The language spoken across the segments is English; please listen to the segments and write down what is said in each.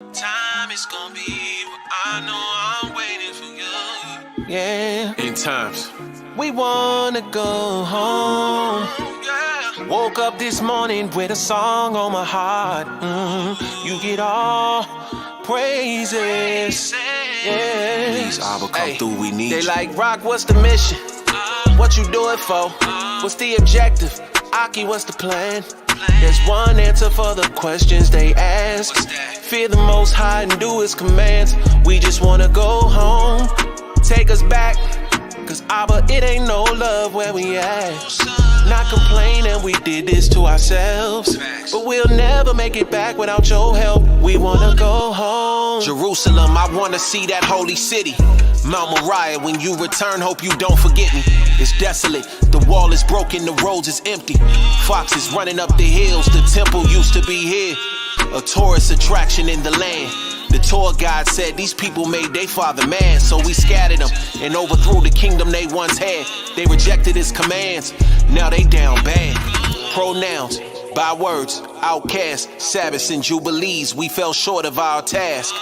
Time is gonna be what I know I'm waiting for you. Yeah, In times. we wanna go home. Yeah. Woke up this morning with a song on my heart. You get all praises. Yeah. Please, Abba, come through, we need They you. like, Rock, what's the mission? What you do it for? What's the objective? Aki, what's the plan? There's one answer for the questions they ask. What's that? Fear the Most High and do His commands. We just wanna go home. Take us back, cause Abba, it ain't no love where we at. Not complaining, we did this to ourselves. But we'll never make it back without your help. We wanna go home. Jerusalem, I wanna see that holy city. Mount Moriah, when you return, hope you don't forget me. It's desolate, the wall is broken, the roads is empty. Foxes running up the hills, the temple used to be here. A tourist attraction in the land. The tour guide said these people made their father mad, so we scattered them and overthrew the kingdom they once had. They rejected his commands, now they down bad. Pronouns, bywords, outcasts, Sabbaths and Jubilees, we fell short of our task.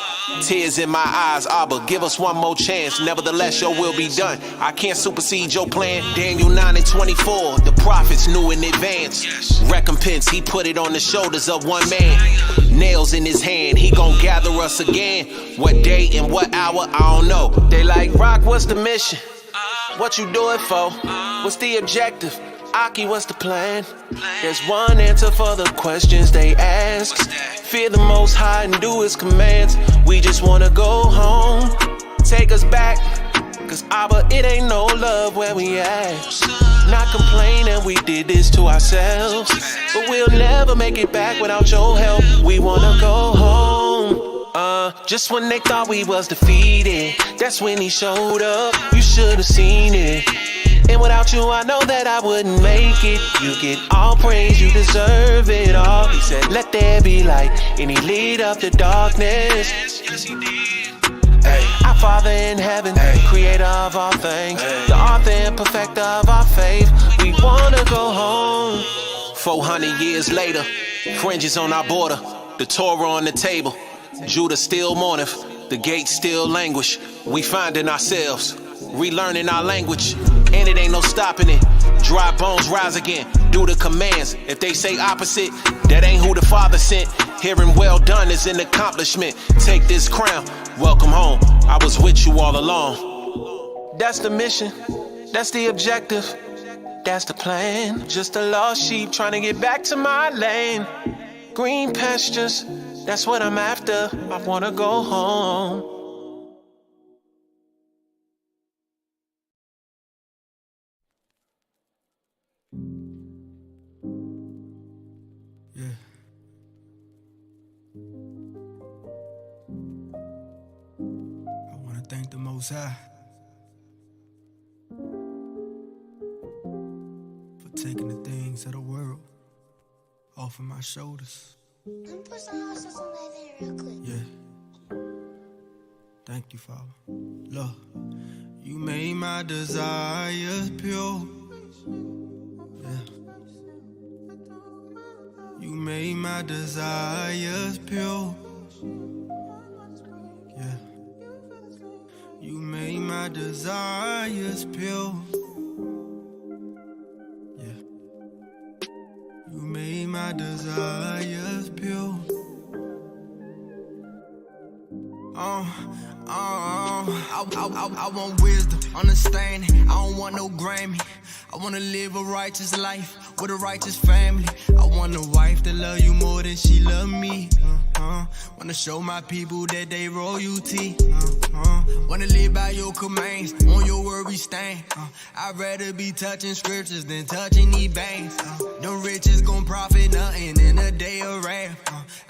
Tears in my eyes, Abba, give us one more chance. Nevertheless, your will be done. I can't supersede your plan. Daniel 9:24, the prophets knew in advance. Recompense, he put it on the shoulders of one man. Nails in his hand, he gon' gather us again. What day and what hour, I don't know. They like, Rock, what's the mission? What you do it for? What's the objective? Aki, what's the plan? There's one answer for the questions they ask. Fear the Most High and do His commands. We just wanna go home. Take us back, cause Abba, it ain't no love where we at. Not complaining, we did this to ourselves. But we'll never make it back without your help. We wanna go home. Just when they thought we was defeated, that's when He showed up. You should've seen it. And without you, I know that I wouldn't make it. You get all praise, you deserve it all. He said, let there be light, and He lit up the darkness. Yes, he did. Hey, our Father in heaven, creator of all things, the author and perfecter of our faith. We wanna go home. 400 years later, fringes on our border, the Torah on the table. Judah still mourneth, the gates still languish. We finding ourselves, relearning our language, and it ain't no stopping it. Dry bones rise again, do the commands. If they say opposite, that ain't who the Father sent. Hearing well done is an accomplishment. Take this crown, welcome home. I was with you all along. That's the mission, that's the objective, that's the plan. Just a lost sheep trying to get back to my lane. Green pastures, that's what I'm after. I wanna go home. Yeah. I want to thank the Most High for taking the things of the world off of my shoulders. Let me put some hot sauce on that thing real quick. Yeah. Thank you, Father. Lord, you made my desires pure. Yeah. You made my desires pure. Yeah. You made my desires pure. Yeah. You made my desires pure. I want wisdom, understanding. I don't want no Grammy. I wanna live a righteous life with a righteous family. I want a wife that love you more than she love me. Wanna show my people that they royalty. Wanna live by your commands, on your word we stand. I'd rather be touching scriptures than touching these banks. The riches gon' profit nothing in a day of wrath.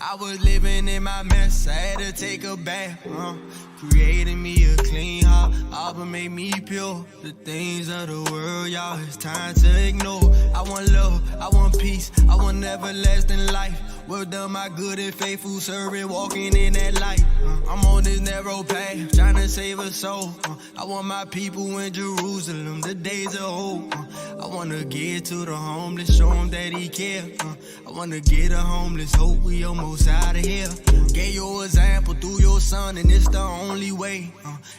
I was living in my mess, I had to take a bath. Creating me a clean heart, Abba made me pure. The things of the world, y'all, it's time to ignore. I want love, I want peace, I want everlasting life. Well done, my good and faithful servant, walking in that light. I'm on this narrow path, trying to save a soul. I want my people in Jerusalem, the days of hope. I wanna get to the homeless, show them that he care. I wanna get a homeless, hope we almost out of here. Gave your example through your son, and it's the only way.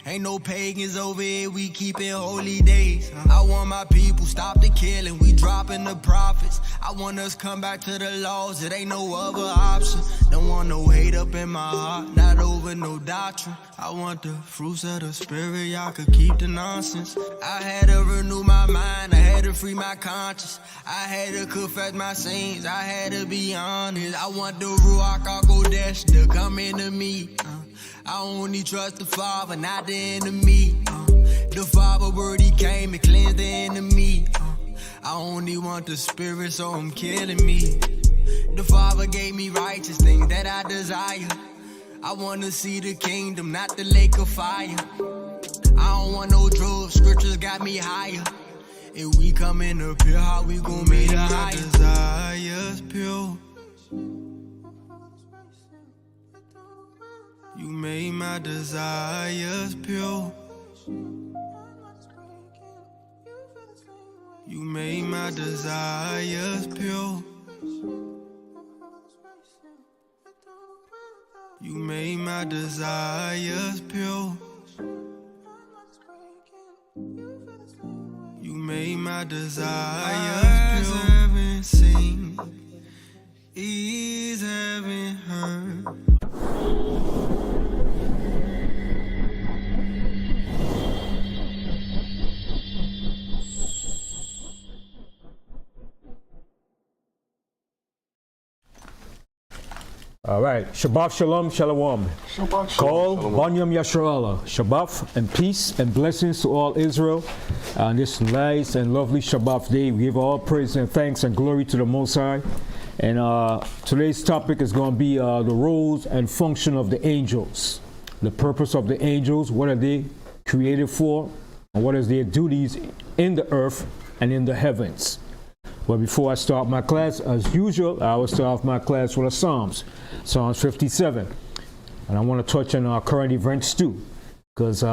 Ain't no pagans over here, we keepin' holy days. I want my people stop the killing, we dropping the prophets. I want us come back to the laws, it ain't no other option. Don't want no hate up in my heart, not over no doctrine. I want the fruits of the spirit, y'all could keep the nonsense. I had to renew my mind, I had to free my conscience. I had to confess my sins, I had to be honest. I want the Ruach HaKodesh to come into me. I only trust the Father, not the enemy. The Father word, he came and cleansed the enemy. I only want the Spirit, so I'm killing me. The Father gave me righteous things that I desire. I wanna see the kingdom, not the lake of fire. I don't want no drugs, scriptures got me higher. If we come in up here, how we gon' make it higher? Desires pure. You made my desires pure. You made my desires pure. You made my desires pure. You made my desires pure. Eyes haven't seen, ears haven't heard. All right, Shabbat Shalom, Shalom. Shabbat Call Shalom. Banyamyan. Shabbat and peace and blessings to all Israel on this nice and lovely Shabbat day. We give all praise and thanks and glory to the Most High. And today's topic is going to be the roles and function of the angels. The purpose of the angels, what are they created for, and what is their duties in the earth and in the heavens. But before I start my class, as usual, I will start off my class with a Psalms 57. And I want to touch on our current events too, because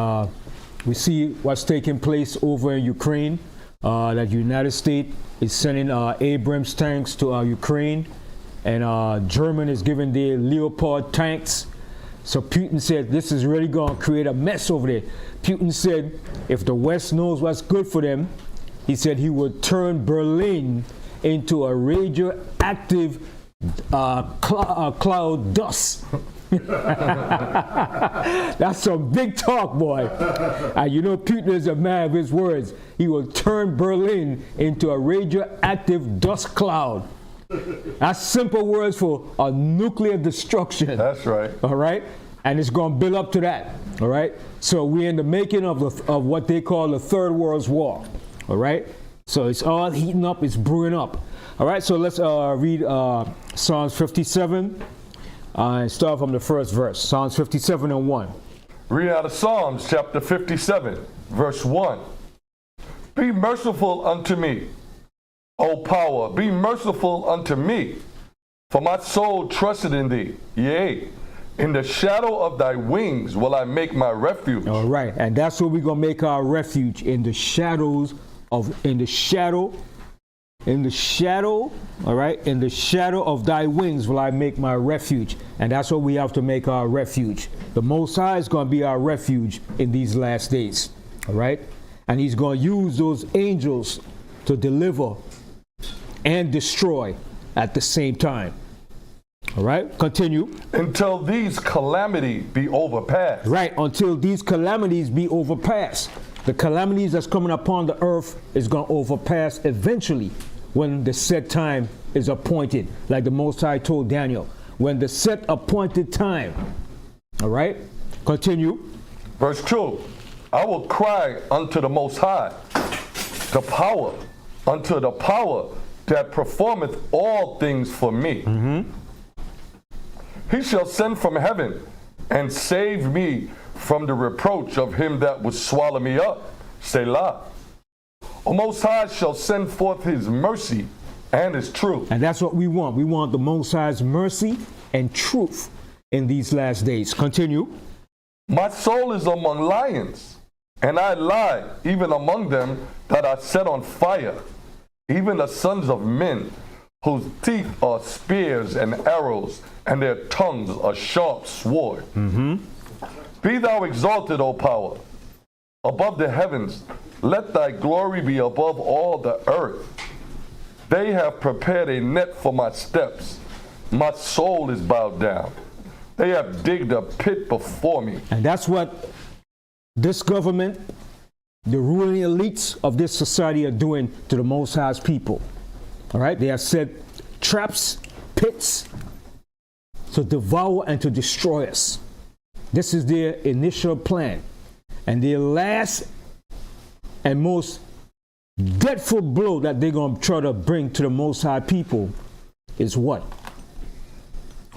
we see what's taking place over in Ukraine, that the United States is sending Abrams tanks to Ukraine, and Germany is giving their Leopard tanks. So Putin said this is really going to create a mess over there. Putin said if the West knows what's good for them, he said he would turn Berlin into a radioactive cloud dust. That's some big talk, boy. And you know Putin is a man of his words. He will turn Berlin into a radioactive dust cloud. That's simple words for a nuclear destruction. That's right. All right? And it's going to build up to that. All right? So we're in the making of what they call the Third World War. All right, so it's all heating up, it's brewing up. All right, so let's read Psalms 57 and start from the first verse. Psalms 57 and 1. Read out of Psalms chapter 57, verse 1. Be merciful unto me, O power, be merciful unto me, for my soul trusted in thee. Yea, in the shadow of thy wings will I make my refuge. All right, and that's where we're going to make our refuge, in the shadow, all right, in the shadow of thy wings will I make my refuge. And that's what we have to make our refuge. The Most High is going to be our refuge in these last days. All right, and he's going to use those angels to deliver and destroy at the same time. All right, continue. Until these calamities be overpassed. Right, until these calamities be overpassed. The calamities that's coming upon the earth is going to overpass eventually when the set time is appointed. Like the Most High told Daniel, when the set appointed time. All right, continue. Verse 2. I will cry unto the Most High, unto the power that performeth all things for me. Mm-hmm. He shall send from heaven and save me from the reproach of him that would swallow me up. Selah. O Most High shall send forth his mercy and his truth. And that's what we want. We want the Most High's mercy and truth. in these last days. Continue. My soul is among lions, and I lie even among them that are set on fire, even the sons of men, whose teeth are spears and arrows, and their tongues a sharp sword. Be thou exalted, O power, above the heavens. Let thy glory be above all the earth. They have prepared a net for my steps. My soul is bowed down. They have digged a pit before me. And that's what this government, the ruling elites of this society are doing to the Most High's people. All right? They have set traps, pits to devour and to destroy us. This is their initial plan. And their last and most dreadful blow that they're going to try to bring to the Most High people is what?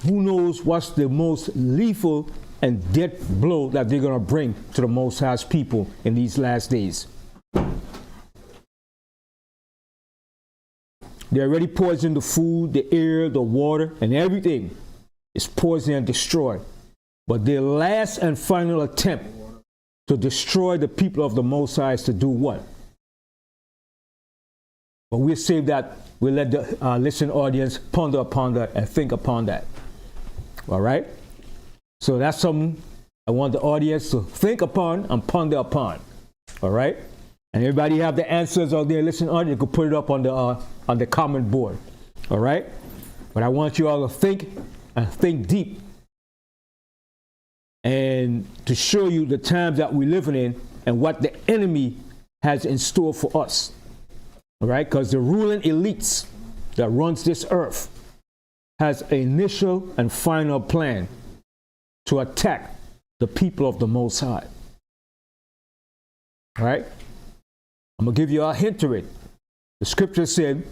Who knows what's the most lethal and death blow that they're going to bring to the Most High's people in these last days? They already poisoned the food, the air, the water, and everything is poisoned and destroyed. But their last and final attempt to destroy the people of the Most High is to do what? But we'll save that. We'll let the listening audience ponder upon that and think upon that. All right? So that's something I want the audience to think upon and ponder upon. All right? And everybody have the answers out there. Listening audience, you can put it up on the comment board. All right? But I want you all to think and think deep, and to show you the times that we're living in and what the enemy has in store for us. All right? Because the ruling elites that runs this earth has an initial and final plan to attack the people of the Most High. All right? I'm going to give you a hint to it. The scripture said,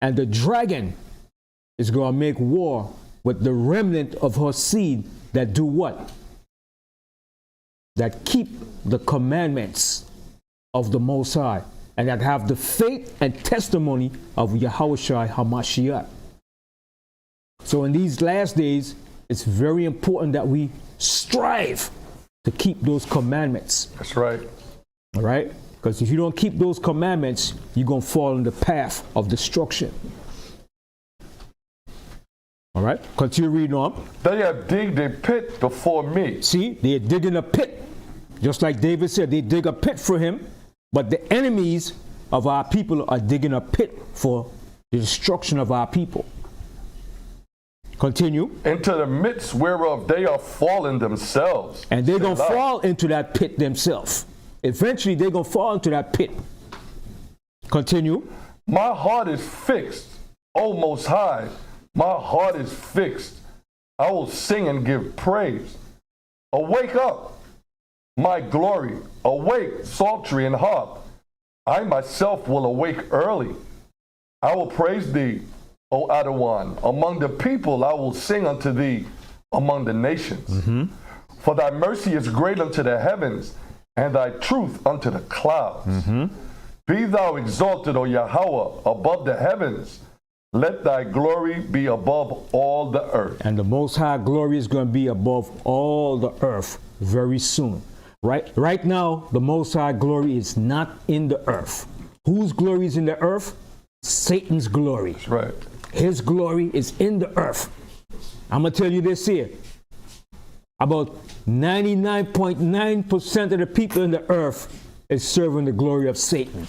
and the dragon is going to make war with the remnant of her seed that do what? That keep the commandments of the Most High, and that have the faith and testimony of Yahushua HaMashiach. So in these last days, it's very important that we strive to keep those commandments. That's right. All right? Because if you don't keep those commandments, you're going to fall in the path of destruction. All right? Continue reading on. They have digged a pit before me. See, they're digging a pit. Just like David said, they dig a pit for him. But the enemies of our people are digging a pit for the destruction of our people. Continue. Into the midst whereof they are fallen themselves. And they're going to fall into that pit themselves. Eventually, they're going to fall into that pit. Continue. My heart is fixed, O Most High. My heart is fixed. I will sing and give praise. Awake up, my glory. Awake, psaltery and harp. I myself will awake early. I will praise thee, O Adawan. Among the people I will sing unto thee among the nations. For thy mercy is great unto the heavens, and thy truth unto the clouds. Be thou exalted, O Yahweh, above the heavens. Let thy glory be above all the earth. And the Most High glory is going to be above all the earth very soon. Right now, the Most High glory is not in the earth. Whose glory is in the earth? Satan's glory. That's right. His glory is in the earth. I'm going to tell you this here. About 99.9% of the people in the earth is serving the glory of Satan.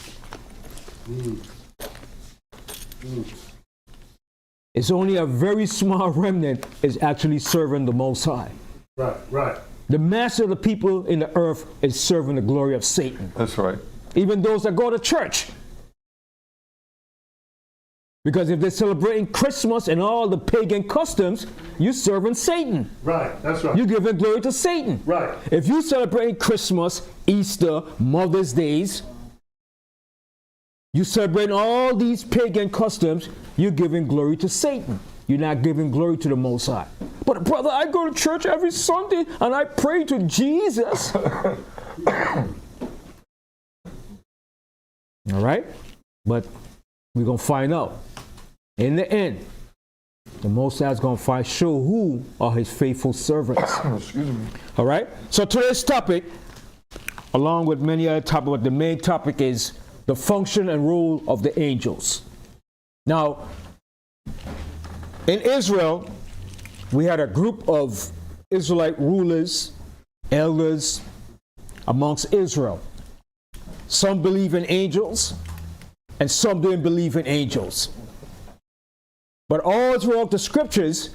It's only a very small remnant is actually serving the Most High. Right. The mass of the people in the earth is serving the glory of Satan. That's right. Even those that go to church. Because if they're celebrating Christmas and all the pagan customs, you're serving Satan. Right, that's right. You're giving glory to Satan. Right. If you're celebrating Christmas, Easter, Mother's Days, you celebrating all these pagan customs, you're giving glory to Satan. You're not giving glory to the Most High. But brother, I go to church every Sunday and I pray to Jesus. All right? But we're going to find out. In the end, The Most High is going to show who are his faithful servants. Excuse me. All right? So today's topic, along with many other topics, but the main topic is the function and role of the angels. Now, in Israel, we had a group of Israelite rulers, elders amongst Israel. Some believe in angels, and some didn't believe in angels. But all throughout the scriptures,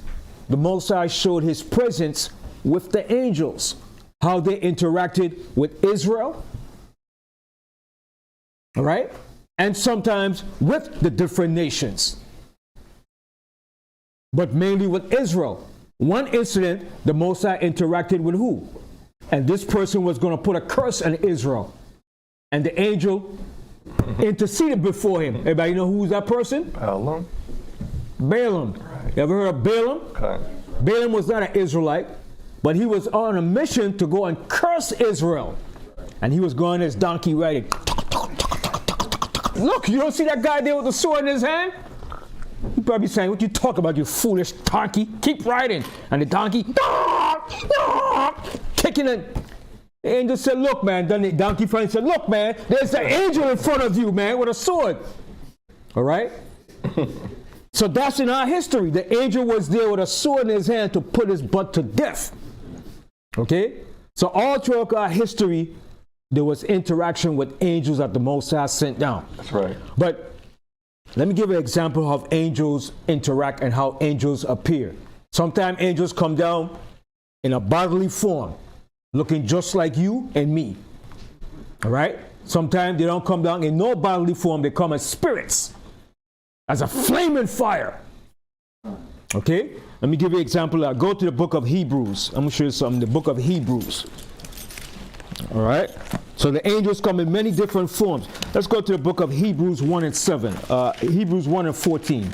the Most High showed his presence with the angels, how they interacted with Israel, all right? And sometimes with the different nations. But mainly with Israel. One incident, the Most High interacted with who? And this person was going to put a curse on Israel. And the angel interceded before him. Everybody know who's that person? Balaam. Balaam. Right. You ever heard of Balaam? Okay. Balaam was not an Israelite, but he was on a mission to go and curse Israel. And he was going his donkey riding. Look, you don't see that guy there with the sword in his hand? He probably saying, what you talk about, you foolish donkey? Keep riding. And the donkey, kicking it. The angel said, look, man. Then the donkey finally said, look, man, there's an angel in front of you, man, with a sword. All right? So that's in our history. The angel was there with a sword in his hand to put his butt to death. Okay? So all throughout our history, there was interaction with angels that the Most High sent down. That's right. But let me give an example of how angels interact and how angels appear. Sometimes angels come down in a bodily form, looking just like you and me. All right? Sometimes they don't come down in no bodily form. They come as spirits, as a flaming fire. Okay? Let me give you an example. I'll go to the book of Hebrews. I'm going to show you something. The book of Hebrews. All right? So the angels come in many different forms. Let's go to the book of Hebrews 1 and 7. Hebrews 1 and 14.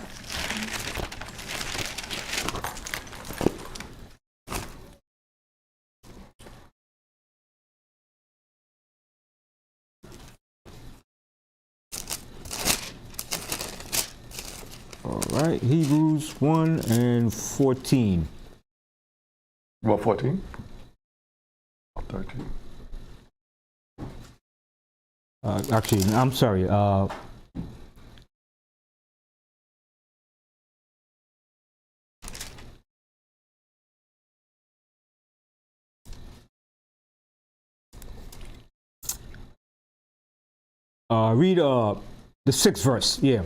All right, Hebrews 1 and 14. What, 14? 13. Actually, I'm sorry. Read the 6th verse. Yeah.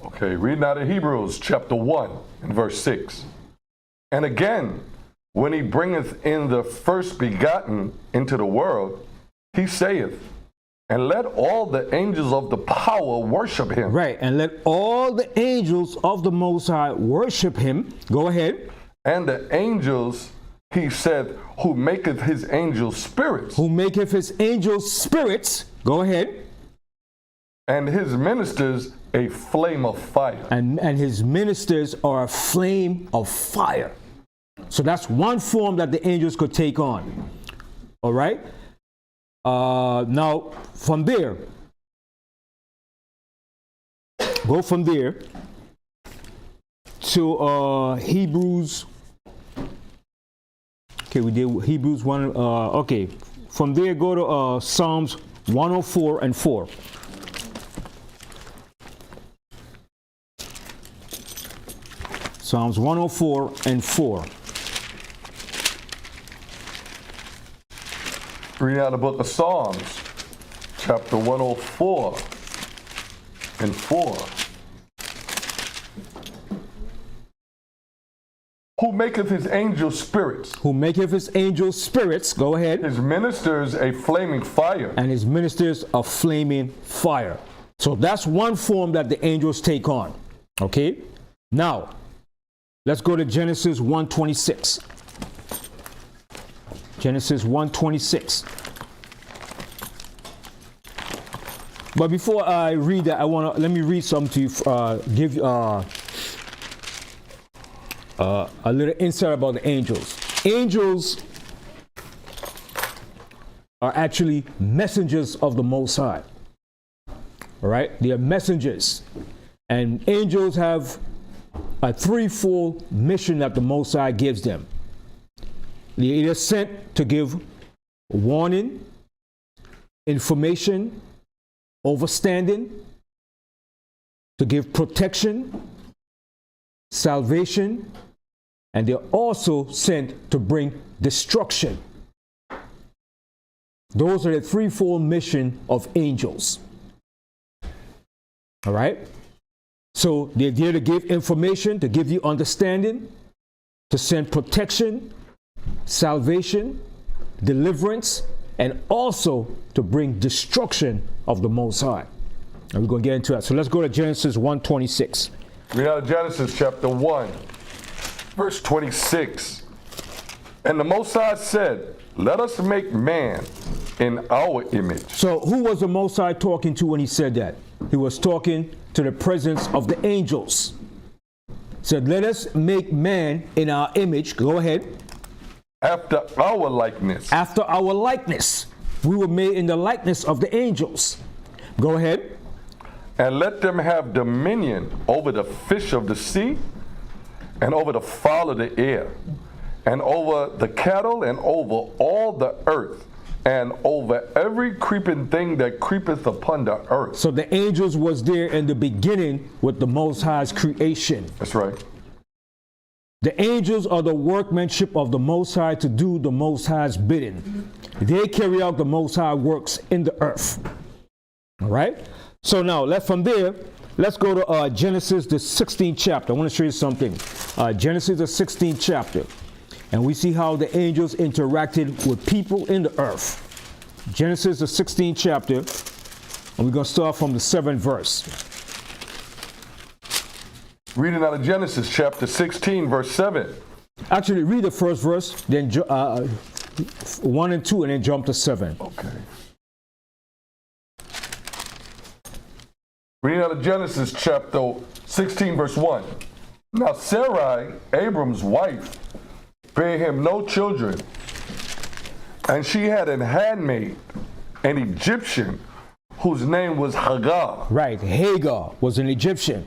Okay, reading out of Hebrews chapter 1 and verse 6. And again, when he bringeth in the first begotten into the world, he saith, and let all the angels of the power worship him. Right, and let all the angels of the Most High worship him. Go ahead. And the angels, he said, who maketh his angels spirits. Who maketh his angels spirits. Go ahead. And his ministers a flame of fire. And his ministers are a flame of fire. So that's one form that the angels could take on. All right? Now, from there, go from there to Hebrews. Okay, we did Hebrews 1. Okay, from there, go to Psalms 104 and 4. Psalms 104 and 4. Reading out the book of Psalms, chapter 104 and 4. Who maketh his angels spirits. Who maketh his angels spirits. Go ahead. His ministers a flaming fire. And his ministers a flaming fire. So that's one form that the angels take on. Okay? Now, let's go to Genesis 1:26. Genesis 1:26. But before I read that, let me read something to you, give a little insight about the angels. Angels are actually messengers of the Most High. All right? They are messengers. And angels have a threefold mission that the Most High gives them. They are sent to give warning, information, understanding, to give protection, salvation, and they're also sent to bring destruction. Those are the threefold mission of angels. All right? So they're there to give information, to give you understanding, to send protection, salvation, deliverance, and also to bring destruction of the Most High. And we're going to get into that. So let's go to Genesis 1:26. Read out of Genesis chapter 1, verse 26. And the Most High said, let us make man in our image. So who was the Most High talking to when he said that? He was talking to the presence of the angels. He said, let us make man in our image. Go ahead. After our likeness. After our likeness. We were made in the likeness of the angels. Go ahead. And let them have dominion over the fish of the sea, and over the fowl of the air, and over the cattle, and over all the earth, and over every creeping thing that creepeth upon the earth. So the angels was there in the beginning with the Most High's creation. That's right. The angels are the workmanship of the Most High to do the Most High's bidding. They carry out the Most High works in the earth. All right? So now, from there, let's go to Genesis, the 16th chapter. I want to show you something. Genesis, the 16th chapter. And we see how the angels interacted with people in the earth. Genesis, the 16th chapter. And we're going to start from the 7th verse. Reading out of Genesis chapter 16, verse 7. Actually, read the first verse, then 1 and 2, and then jump to 7. Okay. Reading out of Genesis chapter 16, verse 1. Now Sarai, Abram's wife, bare him no children, and she had an handmaid, an Egyptian, whose name was Hagar. Right, Hagar was an Egyptian.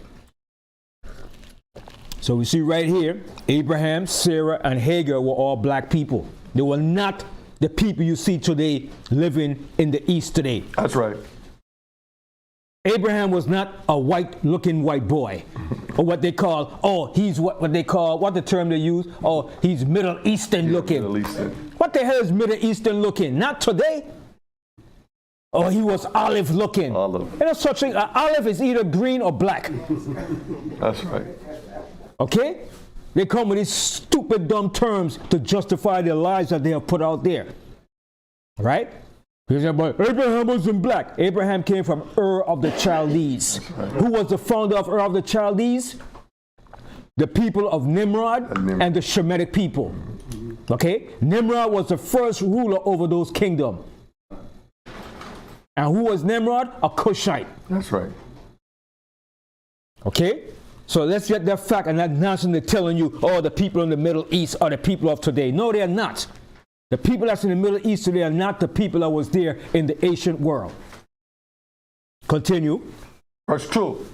So we see right here, Abraham, Sarah, and Hagar were all black people. They were not the people you see today living in the East today. That's right. Abraham was not a white-looking white boy, or what they call, he's what they call, what the term they use, he's Middle Eastern looking. Middle Eastern. What the hell is Middle Eastern looking? Not today. He was olive looking. Olive. You know, such thing, olive is either green or black. That's right. Okay? They come with these stupid, dumb terms to justify their lies that they have put out there. Right? But Abraham wasn't black. Abraham came from Ur of the Chaldees. Who was the founder of Ur of the Chaldees? The people of Nimrod and the Shemitic people. Okay? Nimrod was the first ruler over those kingdoms. And who was Nimrod? A Cushite. That's right. Okay? So let's get that fact and not nonsense they're telling you, the people in the Middle East are the people of today. No, they are not. The people that's in the Middle East today are not the people that was there in the ancient world. Continue. Verse 2.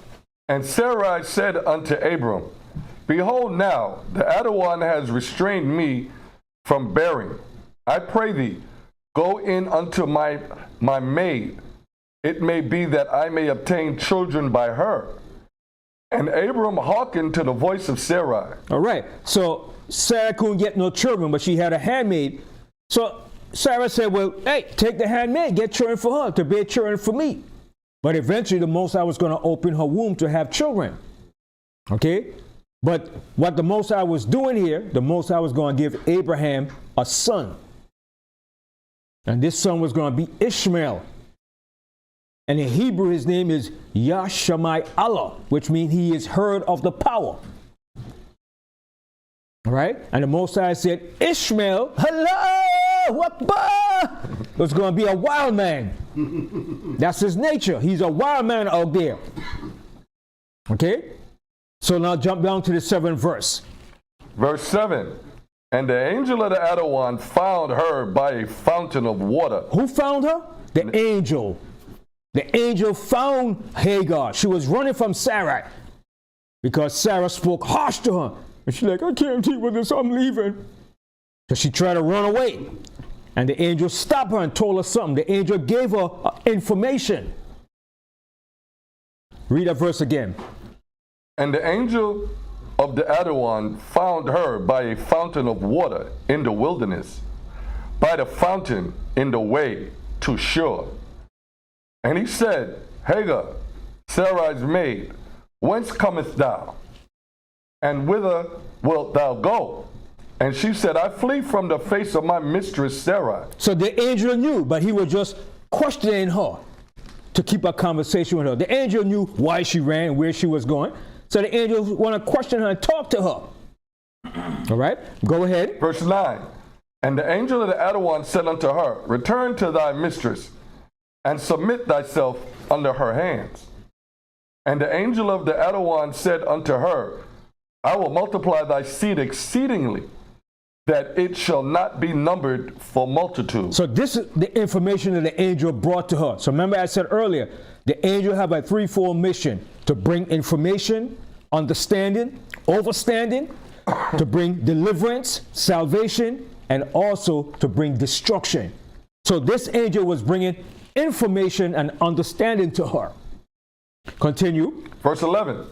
And Sarai said unto Abram, behold now, the Adawan has restrained me from bearing. I pray thee, go in unto my maid. It may be that I may obtain children by her. And Abram hearkened to the voice of Sarai. All right. So Sarah couldn't get no children, but she had a handmaid. So Sarah said, well, hey, take the handmaid, get children for her, to bear children for me. But eventually the Most High was going to open her womb to have children. Okay? But what the Most High was doing here, the Most High was going to give Abraham a son. And this son was going to be Ishmael. And in Hebrew, his name is Yashamai Allah, which means he is heard of the power. All right? And the Most High said, Ishmael, hello, Akbar, was going to be a wild man. That's his nature. He's a wild man out there. Okay? So now jump down to the 7th verse. Verse 7. And the angel of the Adawan found her by a fountain of water. Who found her? The angel. The angel found Hagar. She was running from Sarai. because Sarah spoke harsh to her. And she's like, I can't deal with this, I'm leaving. So she tried to run away. And the angel stopped her and told her something. The angel gave her information. Read that verse again. And the angel of the Adawan found her by a fountain of water in the wilderness, by the fountain in the way to Shur. And he said, Hagar, Sarai's maid, whence comest thou? And whither wilt thou go? And she said, I flee from the face of my mistress Sarai. So the angel knew, but he was just questioning her to keep a conversation with her. The angel knew why she ran and where she was going. So the angel wanted to question her and talk to her. All right, go ahead. Verse 9. And the angel of the Adawan said unto her, Return to thy mistress, and submit thyself under her hands. And the angel of the Adawan said unto her, I will multiply thy seed exceedingly, that it shall not be numbered for multitude. So this is the information that the angel brought to her. So remember I said earlier, the angel have a threefold mission: to bring information, understanding, overstanding, to bring deliverance, salvation, and also to bring destruction. So this angel was bringing information and understanding to her. Continue. Verse 11.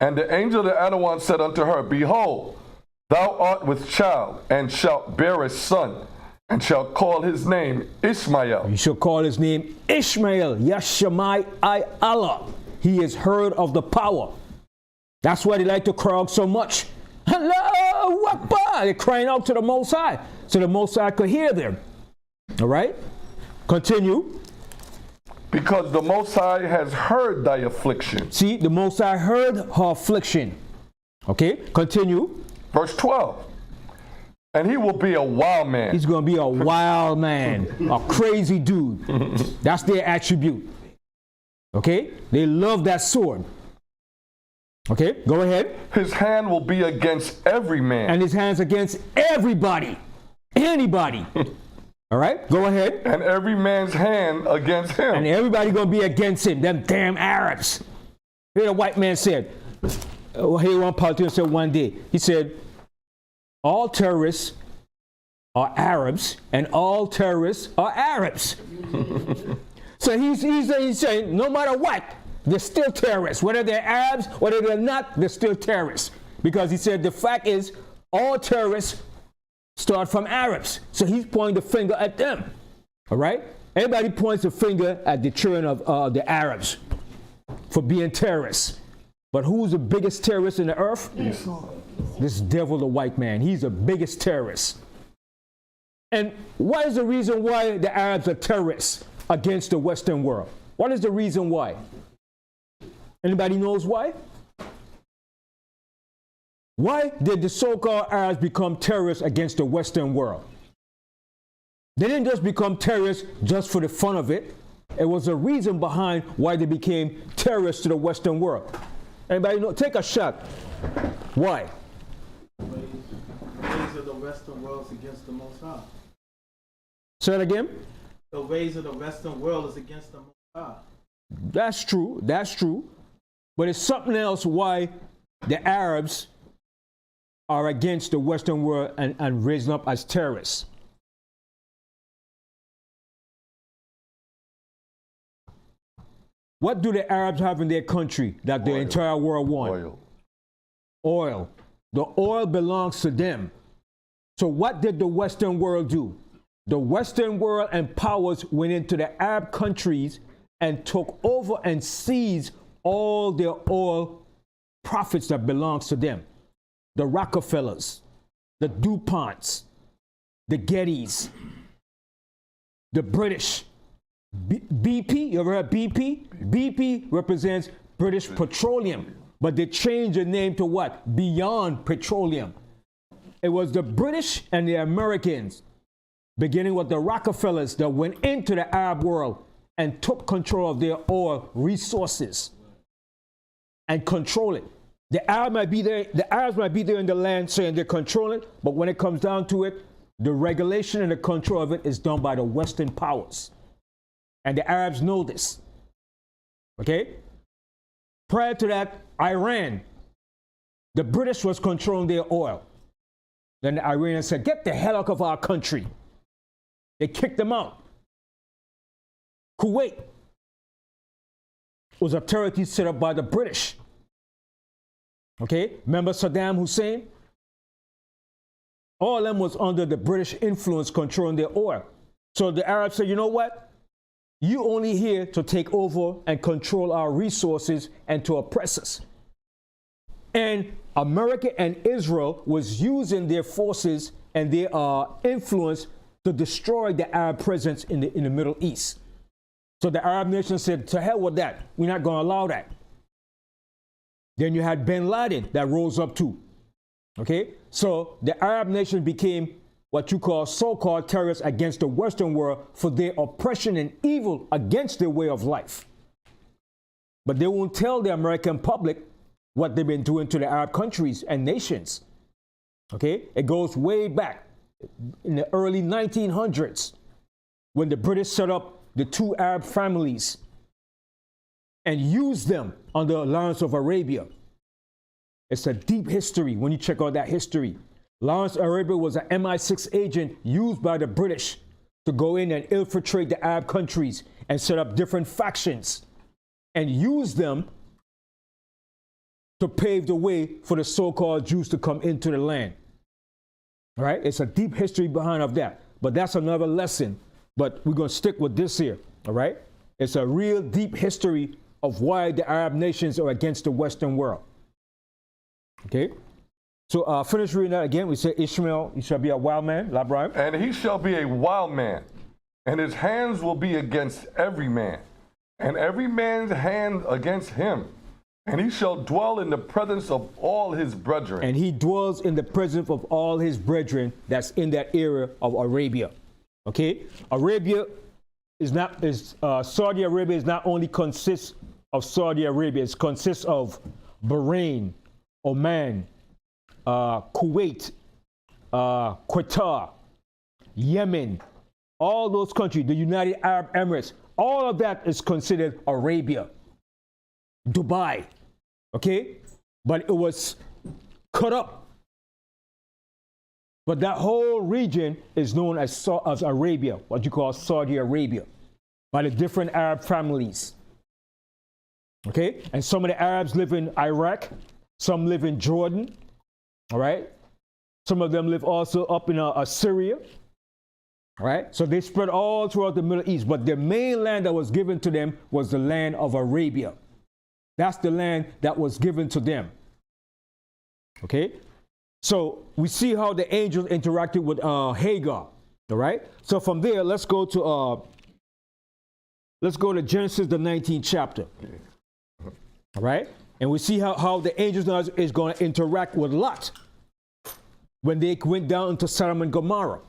And the angel of the Adawan said unto her, Behold, thou art with child, and shalt bear a son, and shalt call his name Ishmael. You shall call his name Ishmael, Yashemai I Allah. He is heard of the power. That's why they like to cry out so much. Allahu Akbar. They're crying out to the Most High, so the Most High could hear them. All right? Continue. Because the Most High has heard thy affliction. See, the Most High heard her affliction. Okay, continue. Verse 12. And he will be a wild man. He's going to be a wild man, a crazy dude. That's their attribute. Okay, they love that sword. Okay, go ahead. His hand will be against every man. And his hands against everybody, anybody. All right, go ahead. And every man's hand against him. And everybody going to be against him, them damn Arabs. Here the white man said, here one politician said one day, he said, all terrorists are Arabs and all terrorists are Arabs. So he's saying no matter what, they're still terrorists. Whether they're Arabs, whether they're not, they're still terrorists. Because he said the fact is all terrorists start from Arabs. So he's pointing the finger at them. All right? Everybody points the finger at the children of the Arabs for being terrorists. But who's the biggest terrorist in the earth? Esau. This devil, the white man. He's the biggest terrorist. And what is the reason why the Arabs are terrorists against the Western world? What is the reason why? Anybody knows why? Why did the so-called Arabs become terrorists against the Western world? They didn't just become terrorists just for the fun of it. It was a reason behind why they became terrorists to the Western world. Anybody know? Take a shot. Why? The ways of the Western world is against the Most High. Say it again. The ways of the Western world is against the Most High. That's true. That's true. But it's something else why the Arabs are against the Western world and raising up as terrorists. What do the Arabs have in their country that the entire world wants? Oil. The oil belongs to them. So what did the Western world do? The Western world and powers went into the Arab countries and took over and seized all their oil profits that belongs to them. The Rockefellers, the DuPonts, the Gettys, the British. BP, you ever heard BP? BP represents British Petroleum, but they changed the name to what? Beyond Petroleum. It was the British and the Americans, beginning with the Rockefellers, that went into the Arab world and took control of their oil resources and control it. The Arabs might be there in the land saying they're controlling it, but when it comes down to it, the regulation and the control of it is done by the Western powers. And the Arabs know this. Okay? Prior to that, Iran The British was controlling their oil. Then the Iranians said, get the hell out of our country. They kicked them out. Kuwait was a territory set up by the British. Okay, remember Saddam Hussein? All of them was under the British influence controlling their oil. So the Arabs said, you know what? You only here to take over and control our resources and to oppress us. And America and Israel was using their forces and their influence to destroy the Arab presence in the Middle East. So the Arab nation said, to hell with that. We're not going to allow that. Then you had bin Laden that rose up too. Okay? So the Arab nation became what you call so-called terrorists against the Western world for their oppression and evil against their way of life. But they won't tell the American public what they've been doing to the Arab countries and nations. Okay? It goes way back in the early 1900s when the British set up the two Arab families and used them under the Lawrence of Arabia. It's a deep history when you check out that history. Lawrence Arabia was an MI6 agent used by the British to go in and infiltrate the Arab countries and set up different factions and use them to pave the way for the so-called Jews to come into the land. All right? It's a deep history behind of that. But that's another lesson. But we're going to stick with this here. All right? It's a real deep history of why the Arab nations are against the Western world. Okay? So finish reading that again. We say Ishmael, he shall be a wild man. Labram. And he shall be a wild man, and his hands will be against every man, and every man's hand against him. And he shall dwell in the presence of all his brethren. And he dwells in the presence of all his brethren that's in that area of Arabia. Okay? Arabia is not, Saudi Arabia is not only consists of Saudi Arabia, it consists of Bahrain, Oman, Kuwait, Qatar, Yemen, all those countries, the United Arab Emirates, all of that is considered Arabia. Dubai, okay? But it was cut up. But that whole region is known as Arabia, what you call Saudi Arabia, by the different Arab families. Okay? And some of the Arabs live in Iraq, some live in Jordan, all right? Some of them live also up in Syria, all right? So they spread all throughout the Middle East, but the main land that was given to them was the land of Arabia. That's the land that was given to them. Okay? So we see how the angels interacted with Hagar. All right? So from there, let's go to Genesis, the 19th chapter. All right? And we see how the angels now is going to interact with Lot when they went down into Sodom and Gomorrah.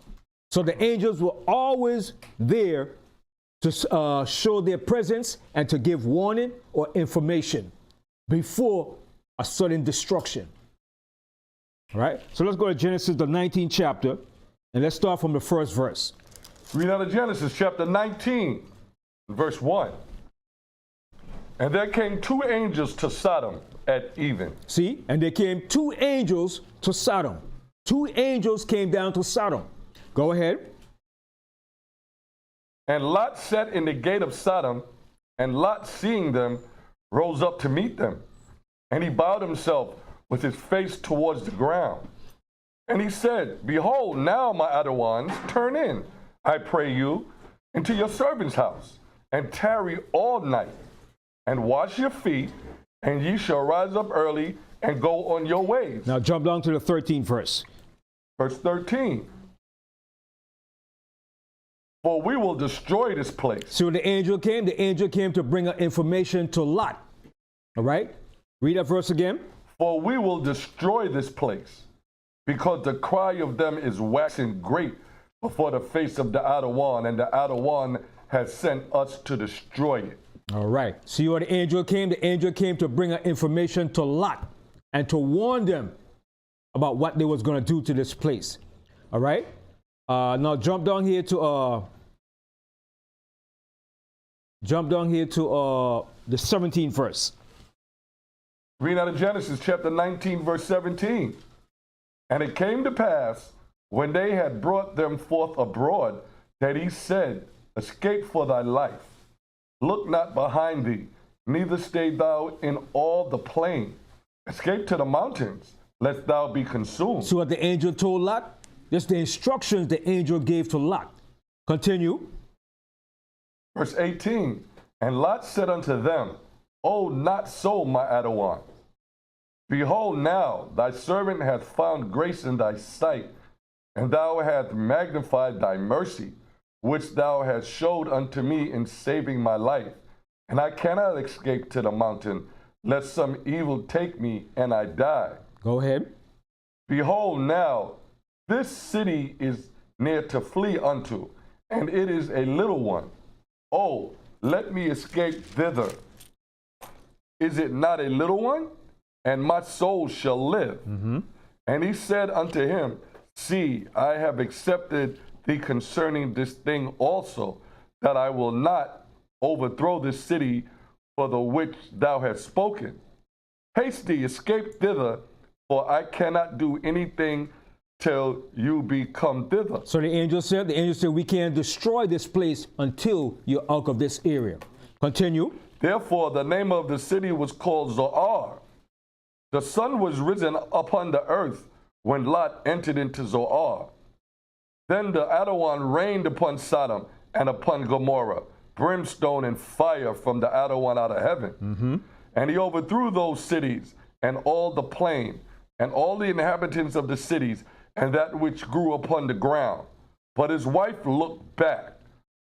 So the angels were always there to show their presence and to give warning or information before a sudden destruction. All right? So let's go to Genesis, the 19th chapter, and let's start from the first verse. Read out of Genesis chapter 19, verse 1. And there came two angels to Sodom at even. See? And there came two angels to Sodom. Two angels came down to Sodom. Go ahead. And Lot sat in the gate of Sodom, and Lot, seeing them, rose up to meet them. And he bowed himself with his face towards the ground. And he said, Behold, now, my other ones, turn in, I pray you, into your servant's house, and tarry all night, and wash your feet, and ye shall rise up early and go on your ways. Now jump down to the 13th verse. Verse 13. For we will destroy this place. So the angel came to bring information to Lot. All right? Read that verse again. For we will destroy this place, because the cry of them is waxing great before the face of the other one, and the other one has sent us to destroy it. All right. See what the angel came? The angel came to bring information to Lot and to warn them about what they was going to do to this place. All right? Now jump down here to the 17th verse. Reading out of Genesis chapter 19, verse 17. And it came to pass, when they had brought them forth abroad, that he said, Escape for thy life. Look not behind thee, neither stay thou in all the plain. Escape to the mountains, lest thou be consumed. So what the angel told Lot? That's the instructions the angel gave to Lot. Continue. Verse 18. And Lot said unto them, Oh, not so, my Adawan. Behold, now thy servant hath found grace in thy sight, and thou hast magnified thy mercy, which thou hast showed unto me in saving my life. And I cannot escape to the mountain, lest some evil take me and I die. Go ahead. Behold, now this city is near to flee unto, and it is a little one. Oh, let me escape thither. Is it not a little one? And my soul shall live. And he said unto him, See, I have accepted thee concerning this thing also, that I will not overthrow this city for the which thou hast spoken. Haste thee, escape thither, for I cannot do anything till you be come thither. So the angel said, we can't destroy this place until you're out of this area. Continue. Therefore, the name of the city was called Zoar. The sun was risen upon the earth when Lot entered into Zoar. Then the Adawan rained upon Sodom and upon Gomorrah, brimstone and fire from the Adawan out of heaven. And he overthrew those cities and all the plain and all the inhabitants of the cities and that which grew upon the ground. But his wife looked back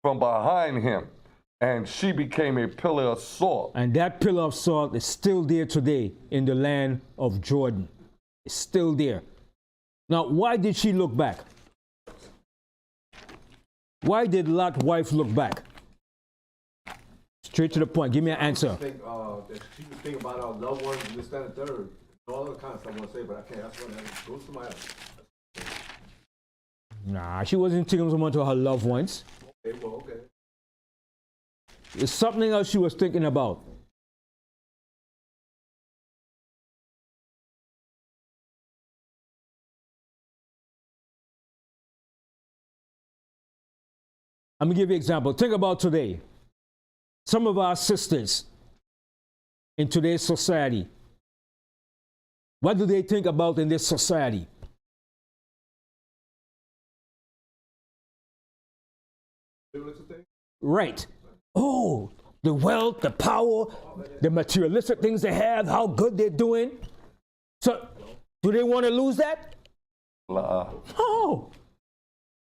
from behind him, and she became a pillar of salt. And that pillar of salt is still there today in the land of Jordan. It's still there. Now, why did she look back? Why did Lot's wife look back? Straight to the point. Give me an answer. I think that she was thinking about our loved ones, this, that, and third. All other kinds of stuff I want to say, but I can't. That's what I go to somebody else. Nah, she wasn't thinking so much of her loved ones. Okay, well, okay. It's something else she was thinking about. I'm going to give you an example. Think about today. Some of our sisters in today's society, what do they think about in this society? Right. Oh, the wealth, the power, the materialistic things they have, how good they're doing. So, do they want to lose that? Oh.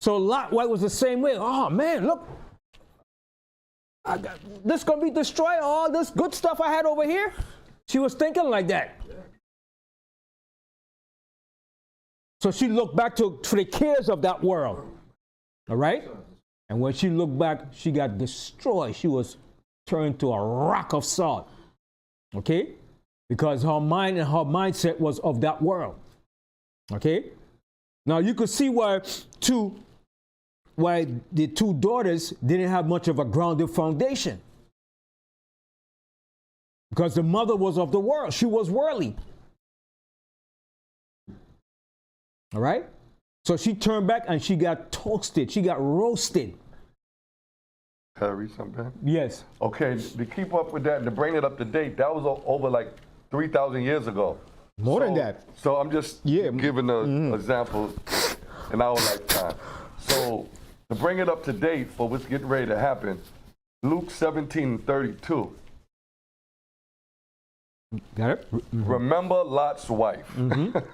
So Lot White was the same way. Oh man, look. This gonna be destroyed, all this good stuff I had over here. She was thinking like that. So she looked back to the cares of that world. All right? And when she looked back, she got destroyed. She was turned to a rock of salt. Okay? Because her mind and her mindset was of that world. Okay? Now you could see why the two daughters didn't have much of a grounded foundation. Because the mother was of the world. She was worldly. All right? So she turned back and she got toasted. She got roasted. Can I read something? Yes. Okay, to keep up with that and to bring it up to date, that was over like 3,000 years ago. More than that. So I'm just giving an example in our lifetime. So to bring it up to date for what's getting ready to happen, Luke 17:32. Got it? Remember Lot's wife.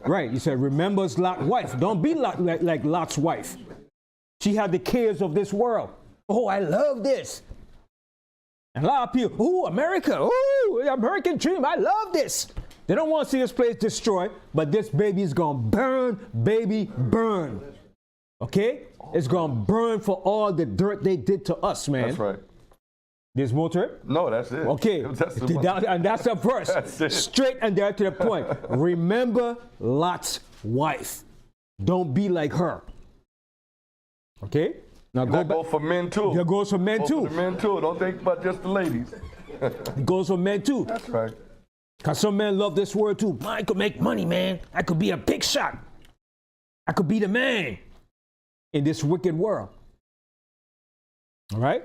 Right. You said, remember Lot's wife. Don't be like Lot's wife. She had the cares of this world. Oh, I love this. And a lot of people, oh, America, oh, American dream, I love this. They don't want to see this place destroyed, but this baby is going to burn, baby, burn. Okay? It's going to burn for all the dirt they did to us, man. That's right. There's more to it? No, that's it. Okay, and that's a verse. That's it. Straight and direct to the point. Remember Lot's wife. Don't be like her. Okay? Now that goes for men too. That goes for men too. For the men too. Don't think about just the ladies. It goes for men too. That's right. Because some men love this word too. I could make money, man. I could be a big shot. I could be the man in this wicked world. All right?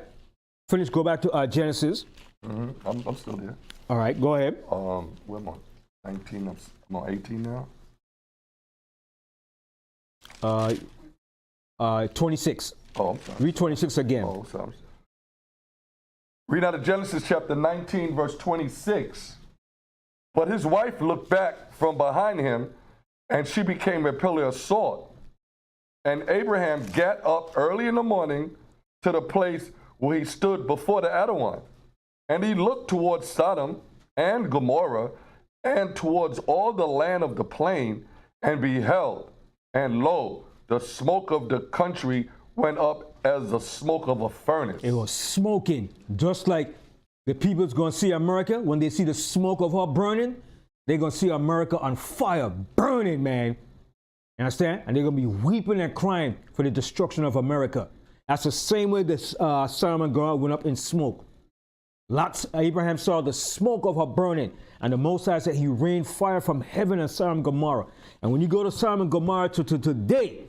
Finish, go back to Genesis. I'm still there. All right, go ahead. Where am I? 19, I'm on 18 now? 26. Oh, I'm sorry. Read 26 again. Oh, sorry. Read out of Genesis chapter 19, verse 26. But his wife looked back from behind him, and she became a pillar of salt. And Abraham got up early in the morning to the place where he stood before the Adawan. And he looked towards Sodom and Gomorrah, and towards all the land of the plain, and beheld, and lo, the smoke of the country went up as the smoke of a furnace. It was smoking, just like the people's going to see America. When they see the smoke of her burning, they're going to see America on fire, burning, man. You understand? And they're going to be weeping and crying for the destruction of America. That's the same way that Sodom and Gomorrah went up in smoke. Abraham saw the smoke of her burning, and the Most High said he rained fire from heaven on Sodom and Gomorrah. And when you go to Sodom and Gomorrah to today,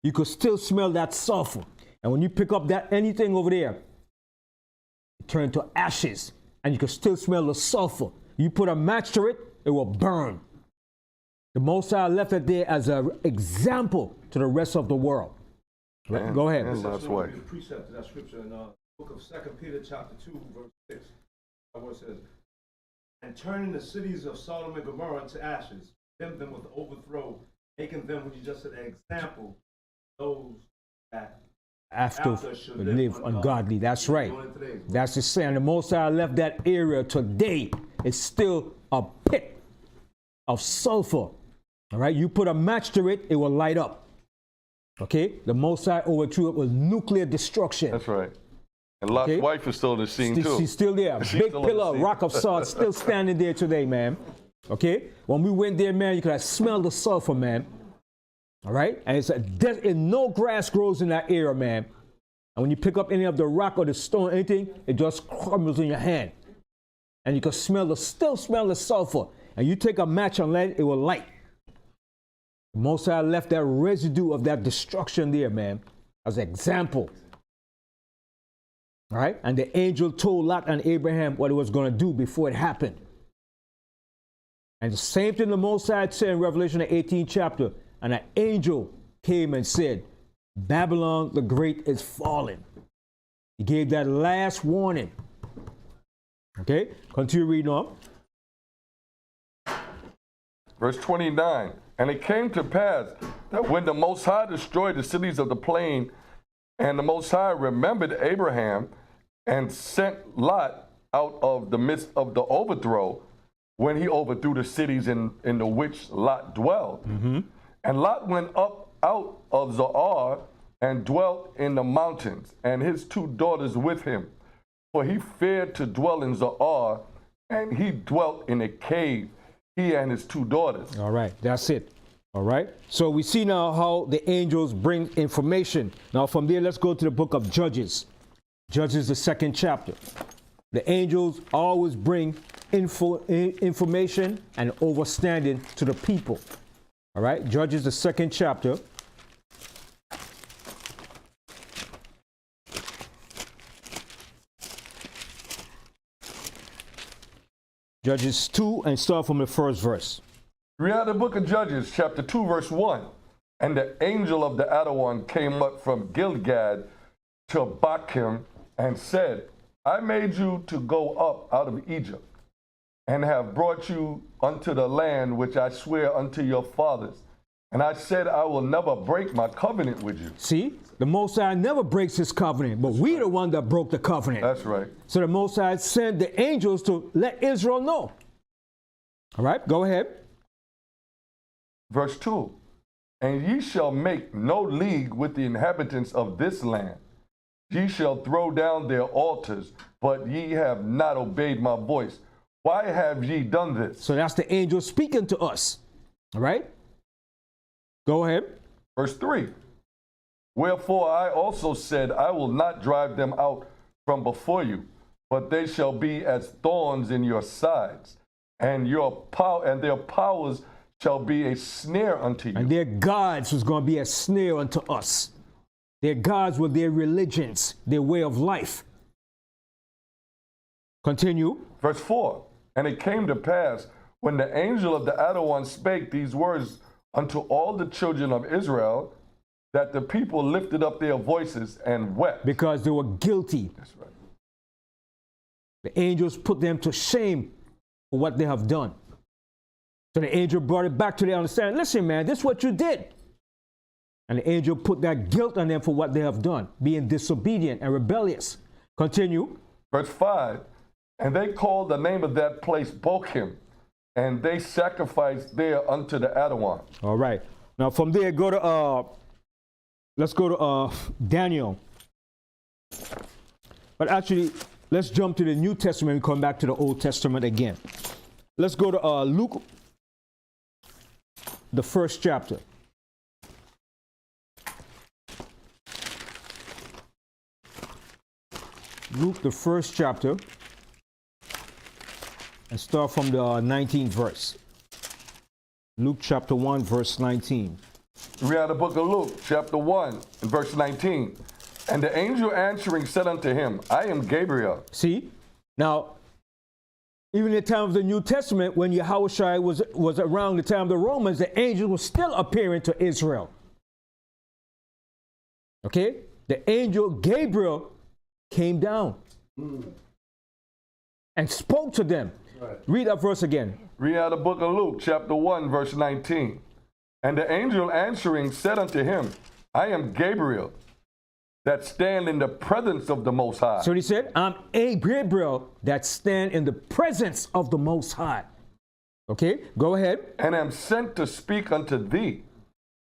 you could still smell that sulfur. And when you pick up that anything over there, it turns to ashes, and you can still smell the sulfur. You put a match to it, it will burn. The Most High left it there as an example to the rest of the world. Go ahead. That's way. The precept to that scripture in the book of 2 Peter chapter 2, verse 6. Where it says, and turning the cities of Sodom and Gomorrah into ashes, condemn them with overthrow, making them, what you just said, an example of those that after live ungodly. That's right. That's the saying. The Most High left that area today. It's still a pit of sulfur. All right. You put a match to it, it will light up. Okay. The Most High overthrew it with nuclear destruction. That's right. And Lot's wife is still in the scene too. She's still there. Big pillar, rock of salt, still standing there today, man. Okay. When we went there, man, you could have smelled the sulfur, man. All right, and and no grass grows in that area, man. And when you pick up any of the rock or the stone, anything, it just crumbles in your hand. And you can still smell the sulfur. And you take a match and light it, it will light. The Most High left that residue of that destruction there, man, as an example. All right, and the angel told Lot and Abraham what he was going to do before it happened. And the same thing the Most High said in Revelation, the 18th chapter. And an angel came and said, Babylon the Great is fallen. He gave that last warning. Okay, continue reading on. Verse 29, and it came to pass that when the Most High destroyed the cities of the plain, and the Most High remembered Abraham and sent Lot out of the midst of the overthrow, when he overthrew the cities in the which Lot dwelled. And Lot went up out of Zoar and dwelt in the mountains, and his 2 daughters with him. For he feared to dwell in Zoar, and he dwelt in a cave, he and his 2 daughters. All right, that's it. All right. So we see now how the angels bring information. Now from there, let's go to the book of Judges. Judges, the 2nd chapter. The angels always bring information and understanding to the people. All right, Judges, the 2nd chapter. Judges 2, and start from the 1st verse. Read out the book of Judges, chapter 2, verse 1. And the angel of the Adawan came up from Gilgad to Bochim and said, I made you to go up out of Egypt, and have brought you unto the land which I swear unto your fathers. And I said, I will never break my covenant with you. See, the Most High never breaks his covenant, but we the one that broke the covenant. That's right. So the Most High sent the angels to let Israel know. All right, go ahead. Verse 2, and ye shall make no league with the inhabitants of this land. Ye shall throw down their altars, but ye have not obeyed my voice. Why have ye done this? So that's the angel speaking to us. All right? Go ahead. Verse 3. Wherefore I also said, I will not drive them out from before you, but they shall be as thorns in your sides. and their powers shall be a snare unto you. And their gods was going to be a snare unto us. Their gods were their religions, their way of life. Continue. Verse 4, and it came to pass, when the angel of the Adawan spake these words unto all the children of Israel, that the people lifted up their voices and wept. Because they were guilty. That's right. The angels put them to shame for what they have done. So the angel brought it back to their understanding. Listen, man, this is what you did. And the angel put that guilt on them for what they have done, being disobedient and rebellious. Continue. Verse 5, and they called the name of that place Bochim, and they sacrificed there unto the Adawan. All right. Now from there, let's go to Daniel. But actually, let's jump to the New Testament and come back to the Old Testament again. Let's go to Luke, the 1st chapter. Luke, the 1st chapter, and start from the 19th verse. Luke chapter 1, verse 19. We are the book of Luke, chapter 1, and verse 19. And the angel answering said unto him, I am Gabriel. See? Now, even in the time of the New Testament, when Yahushua was around the time of the Romans, the angel was still appearing to Israel. Okay? The angel Gabriel came down and spoke to them. Right. Read that verse again. Read out the book of Luke, chapter 1, verse 19. And the angel answering said unto him, I am Gabriel, that stand in the presence of the Most High. So he said, I'm a Gabriel that stand in the presence of the Most High. Okay, go ahead. And am sent to speak unto thee,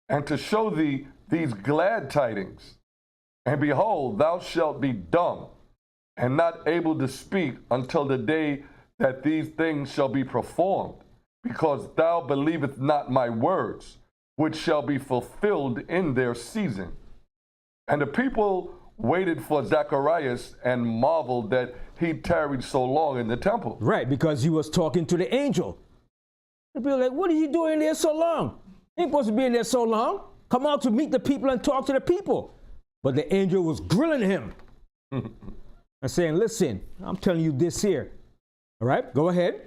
and to show thee these glad tidings. And behold, thou shalt be dumb, and not able to speak until the day that these things shall be performed, because thou believest not my words, which shall be fulfilled in their season. And the people waited for Zacharias and marveled that he tarried so long in the temple. Right, because he was talking to the angel. The people were like, what are you doing there so long? You ain't supposed to be in there so long. Come out to meet the people and talk to the people. But the angel was grilling him and saying, listen, I'm telling you this here. All right, go ahead.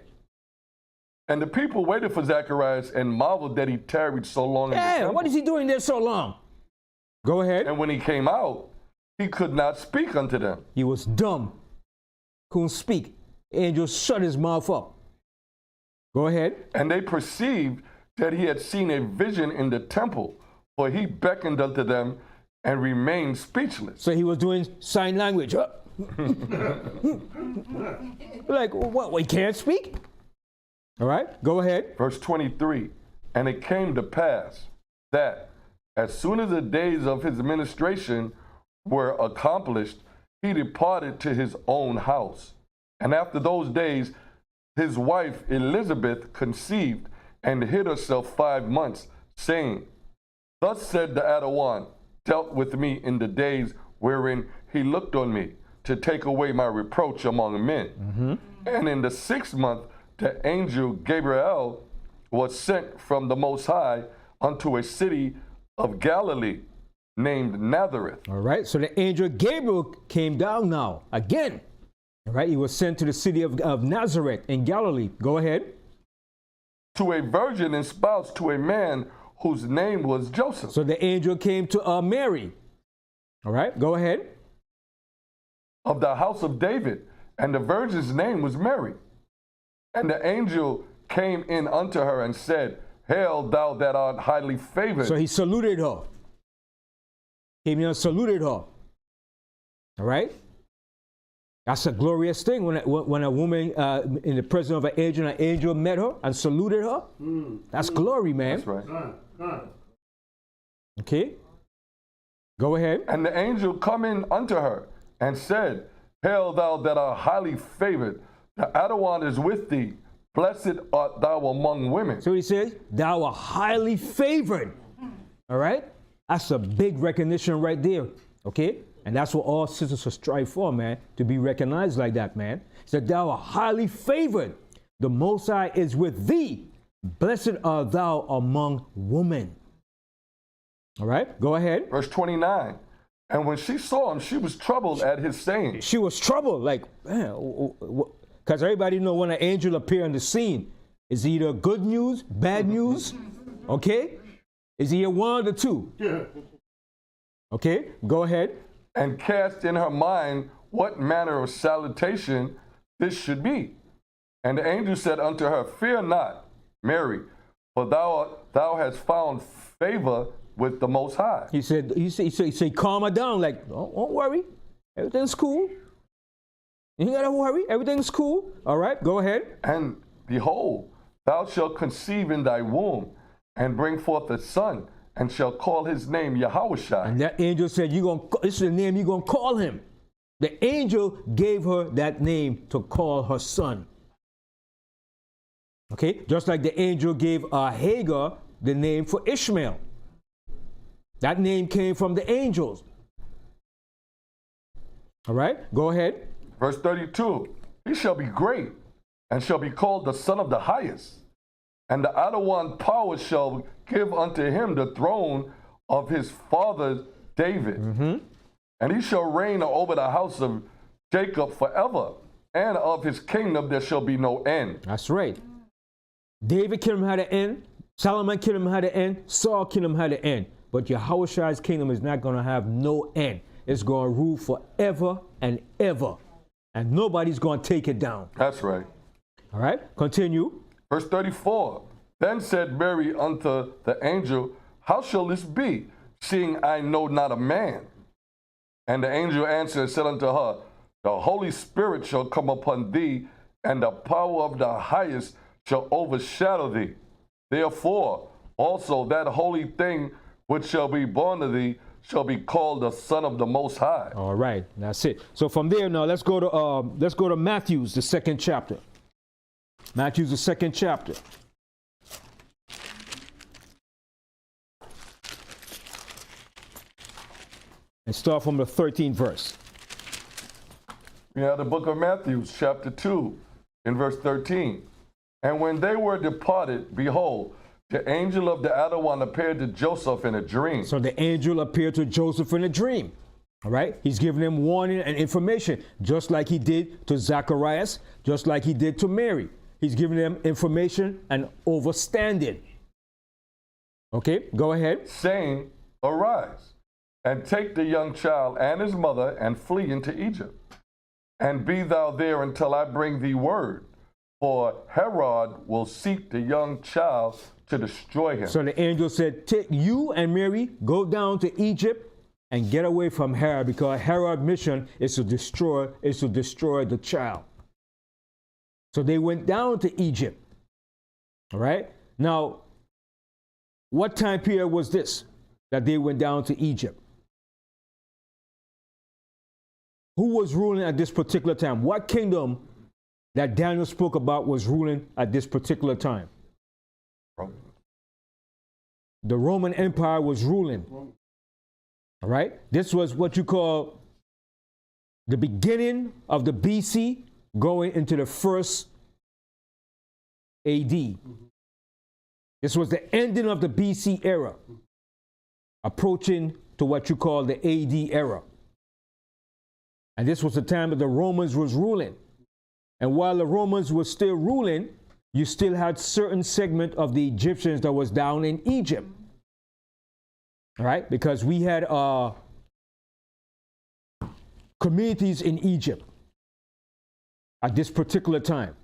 And the people waited for Zacharias and marveled that he tarried so long in the temple. What is he doing there so long? Go ahead. And when he came out, he could not speak unto them. He was dumb. Couldn't speak. The angel shut his mouth up. Go ahead. And they perceived that he had seen a vision in the temple, for he beckoned unto them and remained speechless. So he was doing sign language. Like, what? We can't speak? All right, go ahead. Verse 23, and it came to pass that as soon as the days of his administration were accomplished, he departed to his own house. And after those days, his wife Elizabeth conceived and hid herself 5 months, saying, Thus said the Adawan, dealt with me in the days wherein he looked on me, to take away my reproach among men. Mm-hmm. And in the 6th month, the angel Gabriel was sent from the Most High unto a city of Galilee named Nazareth. All right, so the angel Gabriel came down now again. All right, he was sent to the city of Nazareth in Galilee. Go ahead. To a virgin espoused to a man whose name was Joseph. So the angel came to Mary. All right, go ahead. Of the house of David, and the virgin's name was Mary. And the angel came in unto her and said, Hail, thou that art highly favored. So he saluted her. Came in and saluted her. All right? That's a glorious thing when a woman in the presence of an angel met her and saluted her. That's glory, man. That's right. Okay? Go ahead. And the angel come in unto her and said, Hail, thou that art highly favored, the Adawan is with thee. Blessed art thou among women. So he says, thou art highly favored. All right? That's a big recognition right there. Okay? And that's what all sisters should strive for, man, to be recognized like that, man. He said, thou art highly favored. the Most High is with thee. Blessed art thou among women. All right, go ahead. Verse 29. And when she saw him, she was troubled at his saying. She was troubled, like, because everybody know when an angel appear on the scene, is either good news, bad news, okay? Is he one of the two? Yeah. Okay, go ahead. And cast in her mind what manner of salutation this should be. And the angel said unto her, Fear not, Mary, for thou hast found favor with the Most High. He said, calm her down, like, don't worry, everything's cool. You ain't gotta worry, everything's cool. All right, go ahead. And behold, thou shalt conceive in thy womb, and bring forth a son, and shall call his name Yahweh. And that angel said, this is the name you're gonna call him. The angel gave her that name to call her son. Okay, just like the angel gave Hagar the name for Ishmael. That name came from the angels. All right, go ahead. Verse 32, he shall be great, and shall be called the Son of the Highest. And the other one power shall give unto him the throne of his father David. And he shall reign over the house of Jacob forever, and of his kingdom there shall be no end. That's right. David's kingdom had an end, Solomon's kingdom had an end, Saul's kingdom had an end. But Yahweh's kingdom is not going to have no end. It's going to rule forever and ever. And nobody's going to take it down. That's right. All right, continue. Verse 34, then said Mary unto the angel, How shall this be, seeing I know not a man? And the angel answered and said unto her, The Holy Spirit shall come upon thee, and the power of the highest shall overshadow thee. Therefore, also that holy thing which shall be born of thee shall be called the Son of the Most High. All right, that's it. So from there now, let's go to Matthew's, the 2nd chapter. Matthew's, the 2nd chapter. And start from the 13th verse. We have the book of Matthew, chapter 2, in verse 13. And when they were departed, behold, the angel of the other one appeared to Joseph in a dream. So the angel appeared to Joseph in a dream. All right? He's giving him warning and information, just like he did to Zacharias, just like he did to Mary. He's giving them information and understanding. Okay, go ahead. Saying, Arise, and take the young child and his mother, and flee into Egypt. And be thou there until I bring thee word. For Herod will seek the young child to destroy him. So the angel said, take you and Mary, go down to Egypt and get away from Herod, because Herod's mission is to destroy the child. So they went down to Egypt. All right. Now, what time period was this that they went down to Egypt? Who was ruling at this particular time? What kingdom that Daniel spoke about was ruling at this particular time? The Roman Empire was ruling. All right? This was what you call the beginning of the BC going into the first AD. This was the ending of the BC era, approaching to what you call the AD era. And this was the time that the Romans was ruling. And while the Romans were still ruling, you still had certain segment of the Egyptians that was down in Egypt. All right? Because we had communities in Egypt at this particular time.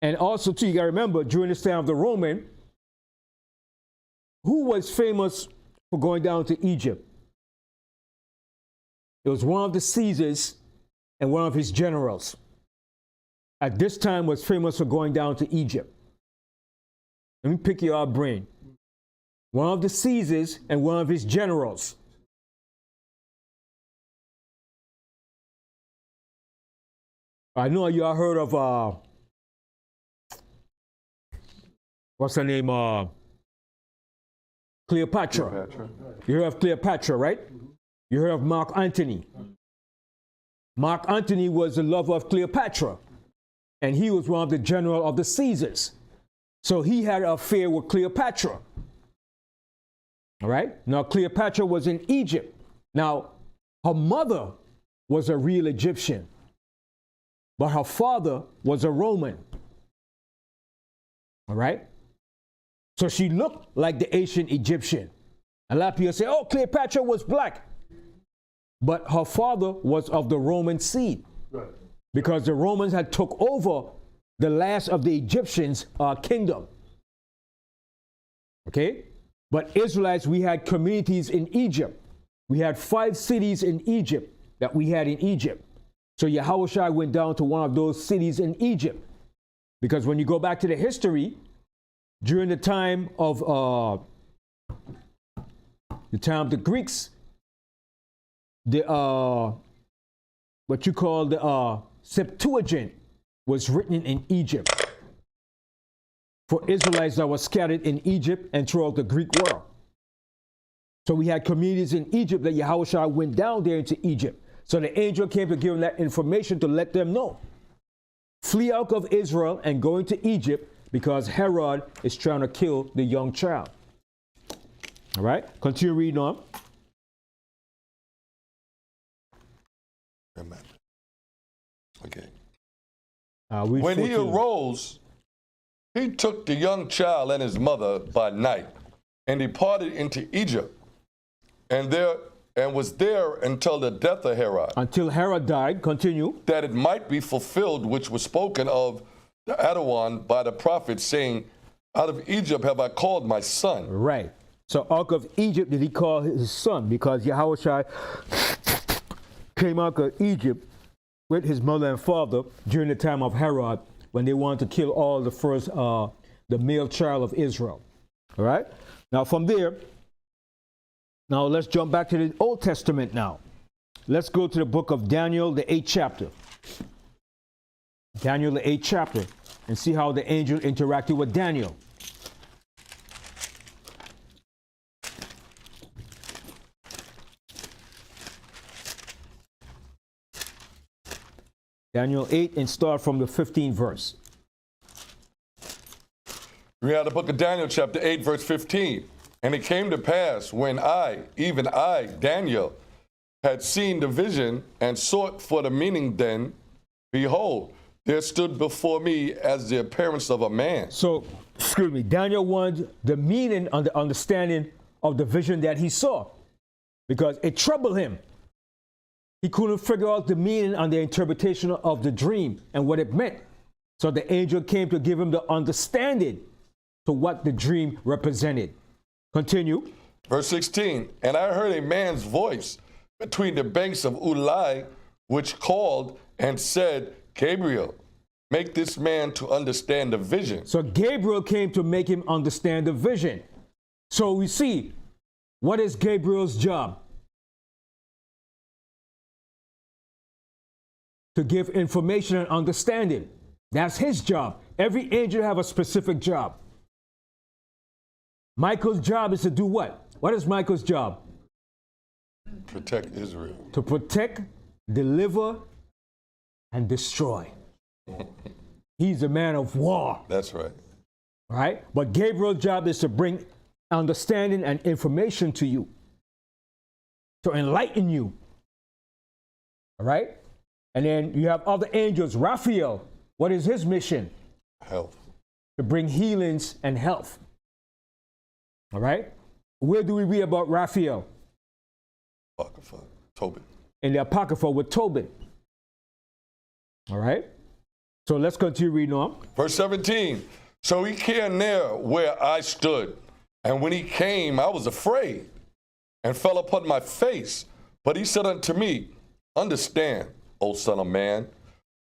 And also, too, you got to remember, during this time of the Roman, who was famous for going down to Egypt? It was one of the Caesars and one of his generals. At this time was famous for going down to Egypt. Let me pick your brain. One of the Caesars and one of his generals. I know you all heard of, what's her name? Cleopatra. You heard of Cleopatra, right? You heard of Mark Antony. Mark Antony was the lover of Cleopatra. and he was one of the general of the Caesars. So he had an affair with Cleopatra. All right? Now, Cleopatra was in Egypt. Now, her mother was a real Egyptian, but her father was a Roman. All right? So she looked like the ancient Egyptian. A lot of people say, oh, Cleopatra was black. But her father was of the Roman seed. Right. Because the Romans had took over the last of the Egyptians' kingdom. Okay? But Israelites, we had communities in Egypt. We had 5 cities in Egypt that we had in Egypt. So Yahushua went down to one of those cities in Egypt. Because when you go back to the history, during the time of the Greeks, what you call the Septuagint was written in Egypt for Israelites that were scattered in Egypt and throughout the Greek world. So we had communities in Egypt that Yahushua went down there into Egypt. So the angel came to give them that information to let them know. Flee out of Israel and go into Egypt because Herod is trying to kill the young child. All right, continue reading on. Amen. Okay. When 14. He arose, he took the young child and his mother by night and departed into Egypt, and was there until the death of Herod. Until Herod died. Continue. That it might be fulfilled, which was spoken of the Adawan by the prophet, saying, out of Egypt have I called my son. Right. So out of Egypt did he call his son, because Yahushua came out of Egypt with his mother and father during the time of Herod, when they wanted to kill all the first, the male child of Israel. All right. Now from there, now let's jump back to the Old Testament now. Let's go to the book of Daniel, the 8th chapter. Daniel, the 8th chapter, and see how the angel interacted with Daniel. Daniel 8, and start from the 15th verse. We have the book of Daniel, chapter 8, verse 15. And it came to pass when I, even I, Daniel, had seen the vision and sought for the meaning, then, behold, there stood before me as the appearance of a man. So, excuse me, Daniel wanted the meaning and the understanding of the vision that he saw, because it troubled him. He couldn't figure out the meaning and the interpretation of the dream and what it meant. So the angel came to give him the understanding to what the dream represented. Continue. Verse 16, and I heard a man's voice between the banks of Ulai, which called and said, Gabriel, make this man to understand the vision. So Gabriel came to make him understand the vision. So we see, what is Gabriel's job? To give information and understanding. That's his job. Every angel have a specific job. Michael's job is to do what? What is Michael's job? Protect Israel. To protect, deliver, and destroy. He's a man of war. That's right. All right? But Gabriel's job is to bring understanding and information to you, to enlighten you. All right? And then you have other angels. Raphael, what is his mission? Health. To bring healings and health. All right? Where do we read about Raphael? Apocrypha, Tobit. In the Apocrypha with Tobit. All right? So let's continue reading on. Verse 17. So he came near where I stood, and when he came, I was afraid and fell upon my face. But he said unto me, understand, O son of man,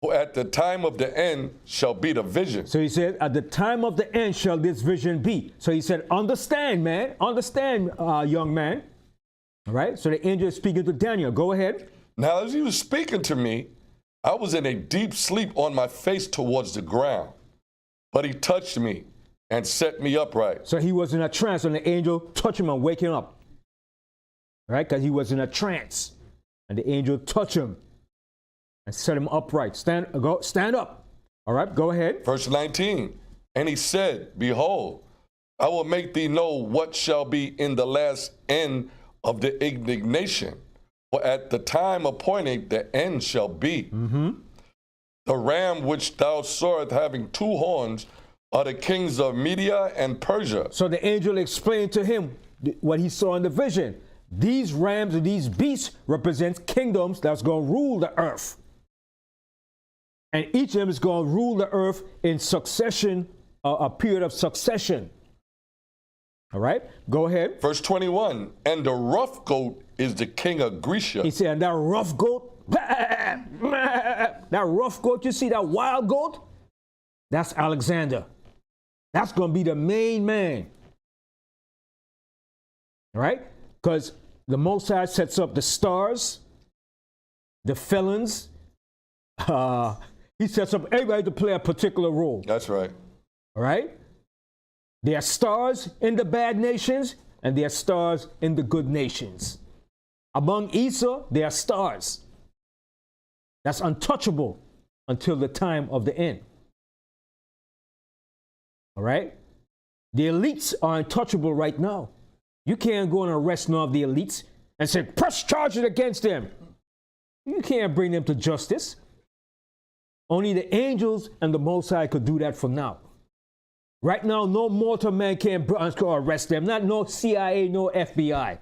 for at the time of the end shall be the vision. So he said, at the time of the end shall this vision be. So he said, understand, man. Understand, young man. All right? So the angel is speaking to Daniel. Go ahead. Now, as he was speaking to me, I was in a deep sleep on my face towards the ground. But he touched me and set me upright. So he was in a trance, and the angel touched him and wake him up. All right? Because he was in a trance. And the angel touched him and set him upright. Stand up. All right, go ahead. Verse 19. And he said, Behold, I will make thee know what shall be in the last end of the indignation. For at the time appointed, the end shall be. The ram which thou sawest having 2 horns are the kings of Media and Persia. So the angel explained to him what he saw in the vision. These rams or these beasts represent kingdoms that's going to rule the earth. And each of them is going to rule the earth in succession, a period of succession. All right, go ahead. Verse 21, and the rough goat is the king of Grecia. He said, and that rough goat, that rough goat, you see that wild goat? That's Alexander. That's going to be the main man. All right? Because the Most High sets up the stars, the felons. He sets up everybody to play a particular role. That's right. All right? There are stars in the bad nations, and there are stars in the good nations. Among Esau, there are stars. That's untouchable until the time of the end. All right? The elites are untouchable right now. You can't go and arrest none of the elites and say, press charges against them. You can't bring them to justice. Only the angels and the Most High could do that for now. Right now, no mortal man can arrest them. Not no CIA, no FBI.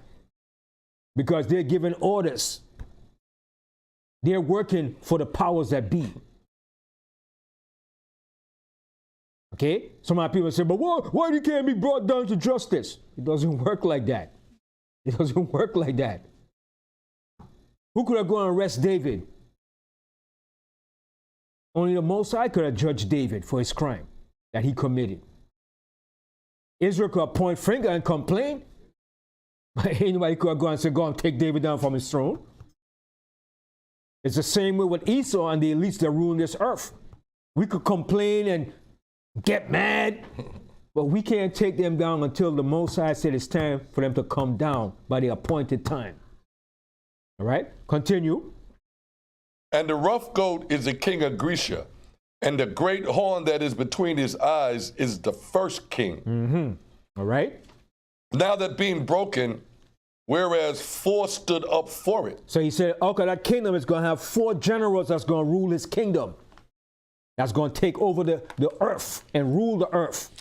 Because they're giving orders. They're working for the powers that be. Okay? Some of people say, but why you can't be brought down to justice? It doesn't work like that. It doesn't work like that. Who could have gone and arrest David? Only the Most High could have judged David for his crime that he committed. Israel could point finger and complain. But anybody could have gone and said, go and take David down from his throne. It's the same way with Esau and the elites that rule this earth. We could complain and get mad, but we can't take them down until the Most High said it's time for them to come down by the appointed time. All right, continue. And the rough goat is the king of Grecia, and the great horn that is between his eyes is the first king. All right. Now that being broken, whereas 4 stood up for it. So he said, okay, that kingdom is going to have 4 generals that's going to rule his kingdom. That's going to take over the earth and rule the earth.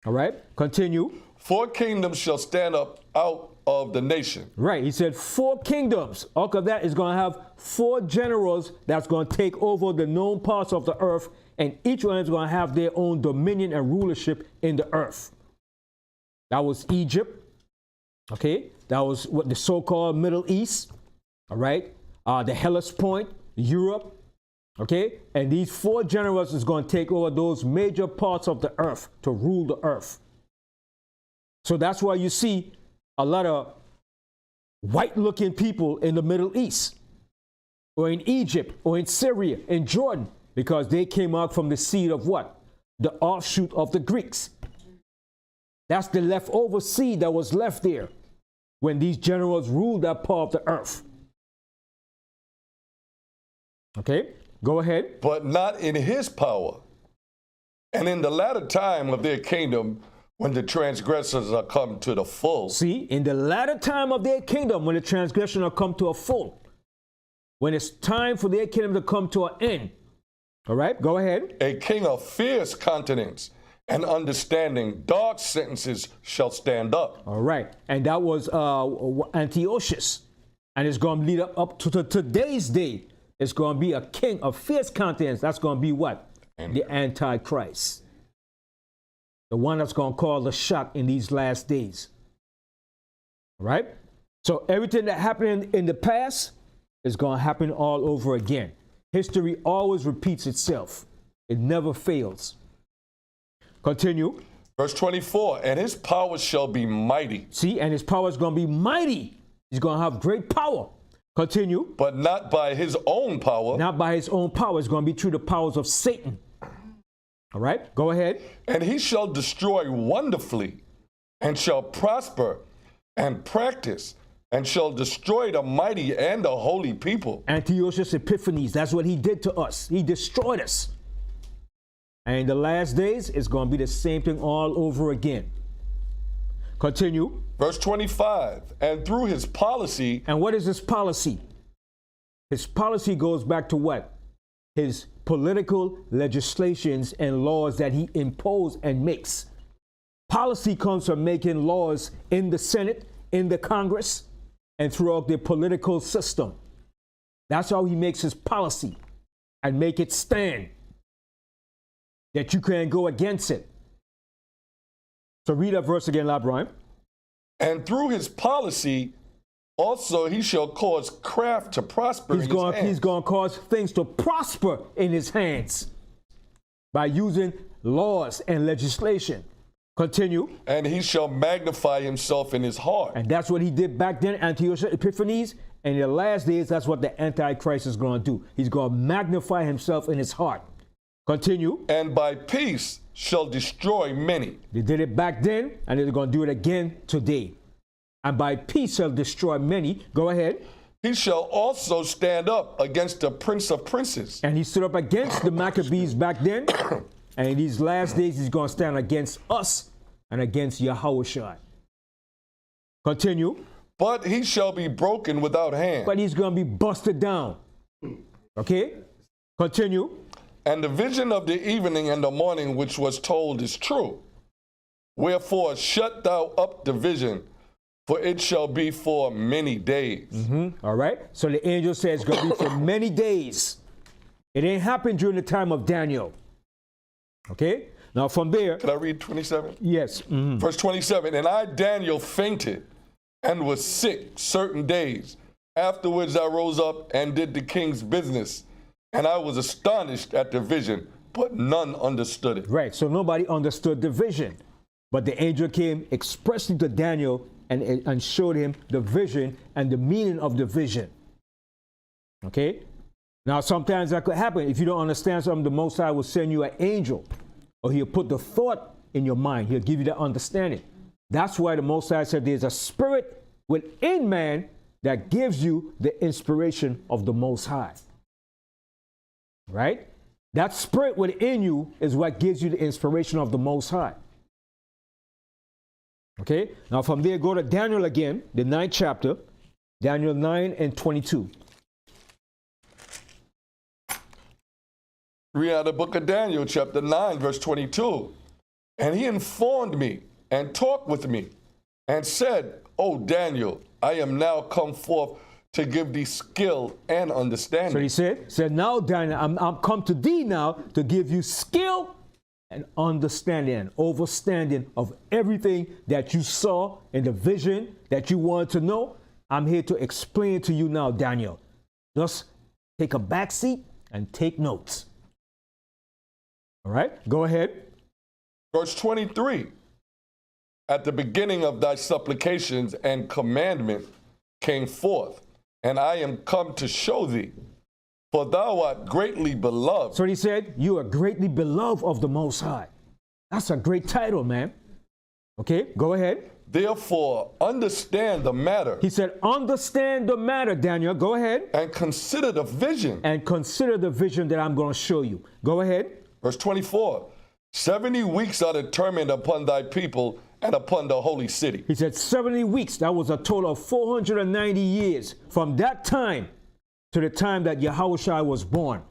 All right, continue. 4 kingdoms shall stand up out of the nation. Right, he said 4 kingdoms. All of that is going to have 4 generals that's going to take over the known parts of the earth, and each one is going to have their own dominion and rulership in the earth. That was Egypt. Okay, that was what the so-called Middle East. All right, the Hellespont, Europe. Okay, and these 4 generals is going to take over those major parts of the earth to rule the earth. So that's why you see a lot of white-looking people in the Middle East, or in Egypt, or in Syria, in Jordan, because they came out from the seed of what? The offshoot of the Greeks. That's the leftover seed that was left there when these generals ruled that part of the earth. Okay, go ahead. But not in his power. And in the latter time of their kingdom, when the transgressors are come to the full. See, in the latter time of their kingdom, when the transgression are come to a full, when it's time for their kingdom to come to an end. All right, go ahead. A king of fierce countenance and understanding, dark sentences shall stand up. All right, and that was Antiochus. And it's going to lead up to today's day. It's going to be a king of fierce countenance. That's going to be what? The Antichrist. The one that's going to call the shot in these last days. All right? So everything that happened in the past is going to happen all over again. History always repeats itself. It never fails. Continue. Verse 24, and his power shall be mighty. See, and his power is going to be mighty. He's going to have great power. Continue. But not by his own power. Not by his own power. It's going to be through the powers of Satan. All right, go ahead. And he shall destroy wonderfully, and shall prosper and practice, and shall destroy the mighty and the holy people. Antiochus Epiphanes, that's what he did to us. He destroyed us. And in the last days, it's going to be the same thing all over again. Continue. Verse 25, and through his policy. And what is his policy? His policy goes back to what? His political legislations and laws that he imposed and makes. Policy comes from making laws in the Senate, in the Congress, and throughout the political system. That's how he makes his policy and make it stand, that you can't go against it. So read that verse again, Labrian. And through his policy, also he shall cause craft to prosper in his hands. He's going to cause things to prosper in his hands by using laws and legislation. Continue. And he shall magnify himself in his heart. And that's what he did back then, Antiochus Epiphanes. And in the last days, that's what the Antichrist is going to do. He's going to magnify himself in his heart. Continue. And by peace shall destroy many. They did it back then, and they're going to do it again today. And by peace shall destroy many. Go ahead. He shall also stand up against the prince of princes. And he stood up against the Maccabees back then. And in these last days, he's going to stand against us and against Yahushua. Continue. But he shall be broken without hand. But he's going to be busted down. Okay? Continue. And the vision of the evening and the morning which was told is true. Wherefore shut thou up the vision, for it shall be for many days. All right? So the angel says it's going to be for many days. It ain't happened during the time of Daniel. Okay? Now from there. Can I read 27? Yes. Verse 27. And I, Daniel, fainted and was sick certain days. Afterwards I rose up and did the king's business. And I was astonished at the vision, but none understood it. Right. So nobody understood the vision. But the angel came expressly to Daniel and showed him the vision and the meaning of the vision. Okay? Now, sometimes that could happen. If you don't understand something, the Most High will send you an angel, or he'll put the thought in your mind. He'll give you the understanding. That's why the Most High said there's a spirit within man that gives you the inspiration of the Most High. Right? That spirit within you is what gives you the inspiration of the Most High. Okay? Now from there, go to Daniel again, the 9th chapter, Daniel 9 and 22. Read out of the book of Daniel, chapter 9, verse 22. And he informed me and talked with me and said, O Daniel, I am now come forth to give thee skill and understanding. So he said, now Daniel, I'm come to thee now to give you skill and understanding and understanding of everything that you saw in the vision that you wanted to know. I'm here to explain to you now, Daniel. Just take a back seat and take notes. All right, go ahead. Verse 23. At the beginning of thy supplications and commandment came forth, and I am come to show thee, for thou art greatly beloved. So he said, you are greatly beloved of the Most High. That's a great title, man. Okay, go ahead. Therefore, understand the matter. He said, understand the matter, Daniel. Go ahead. And consider the vision. And consider the vision that I'm going to show you. Go ahead. Verse 24. 70 weeks are determined upon thy people and upon the holy city. He said 70 weeks. That was a total of 490 years from that time to the time that Yahushua was born.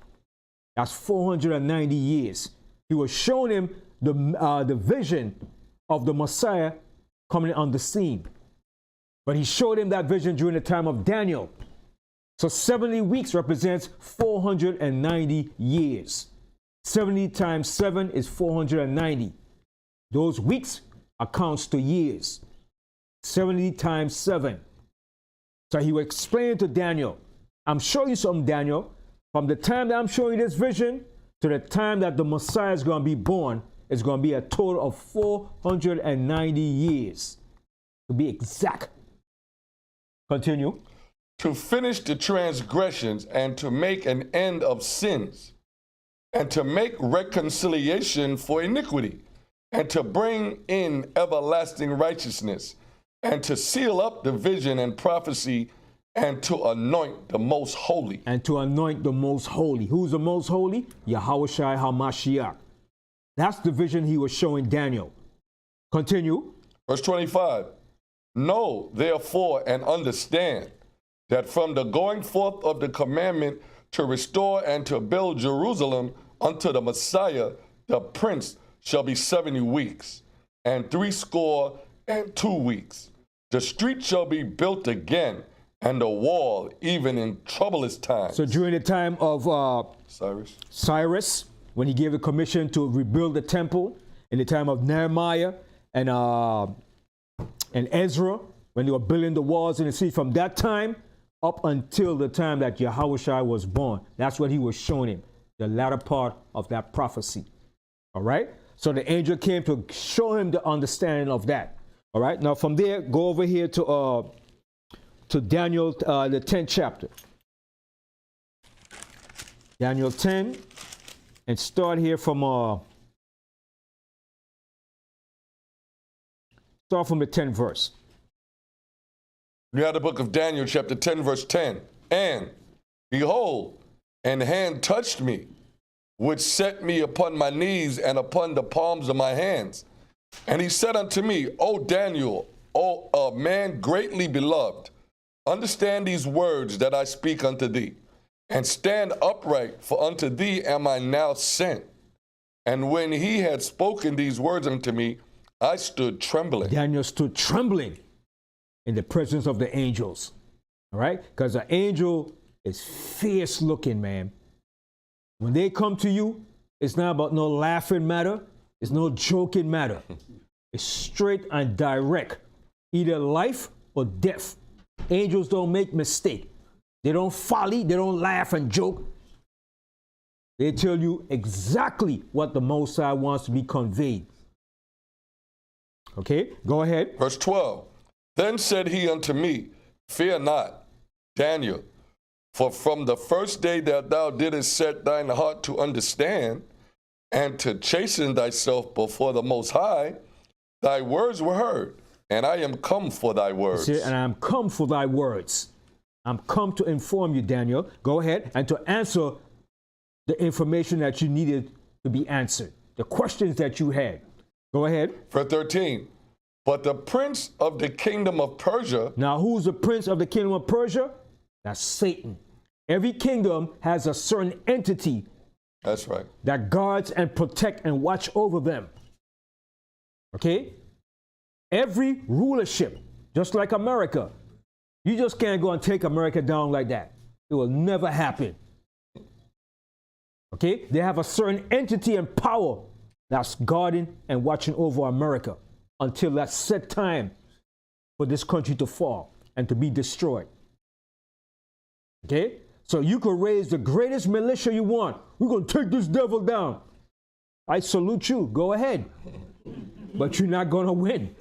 That's 490 years. He was showing him the vision of the Messiah coming on the scene. But he showed him that vision during the time of Daniel. So 70 weeks represents 490 years. 70 times 7 is 490. Those weeks accounts to years. 70 times 7. So he will explain to Daniel, I'm showing you something, Daniel. From the time that I'm showing you this vision to the time that the Messiah is going to be born, it's going to be a total of 490 years. To be exact. Continue. To finish the transgressions and to make an end of sins, and to make reconciliation for iniquity, and to bring in everlasting righteousness, and to seal up the vision and prophecy, and to anoint the most holy. And to anoint the most holy. Who's the most holy? Yahushua HaMashiach. That's the vision he was showing Daniel. Continue. Verse 25. Know therefore and understand that from the going forth of the commandment to restore and to build Jerusalem unto the Messiah, the Prince, shall be 70 weeks, and 62 weeks. The street shall be built again, and the wall even in troublous times. So during the time of Cyrus, when he gave the commission to rebuild the temple, in the time of Nehemiah and Ezra, when they were building the walls in the city, from that time up until the time that Yahushua was born, that's what he was showing him, the latter part of that prophecy. All right? So the angel came to show him the understanding of that. All right? Now from there, go over here to Daniel, the 10th chapter. Daniel 10, and start here from the 10th verse. You have the book of Daniel, chapter 10, verse 10. And behold, an hand touched me, which set me upon my knees and upon the palms of my hands. And he said unto me, O Daniel, O man greatly beloved, understand these words that I speak unto thee, and stand upright, for unto thee am I now sent. And when he had spoken these words unto me, I stood trembling. Daniel stood trembling in the presence of the angels. All right? Because an angel is fierce looking, man. When they come to you, it's not about no laughing matter. It's no joking matter. It's straight and direct. Either life or death. Angels don't make mistake. They don't folly. They don't laugh and joke. They tell you exactly what the Most High wants to be conveyed. Okay, go ahead. Verse 12. Then said he unto me, Fear not, Daniel, for from the first day that thou didst set thine heart to understand and to chasten thyself before the Most High, thy words were heard, and I am come for thy words. See, and I am come for thy words. I'm come to inform you, Daniel. Go ahead, and to answer the information that you needed to be answered, the questions that you had. Go ahead. Verse 13. But the prince of the kingdom of Persia. Now, who's the prince of the kingdom of Persia? That's Satan. Every kingdom has a certain entity. That's right. That guards and protect and watch over them. Okay? Every rulership, just like America, you just can't go and take America down like that. It will never happen. Okay? They have a certain entity and power that's guarding and watching over America until that set time for this country to fall and to be destroyed. Okay? So you could raise the greatest militia you want. We're going to take this devil down. I salute you. Go ahead. But you're not going to win.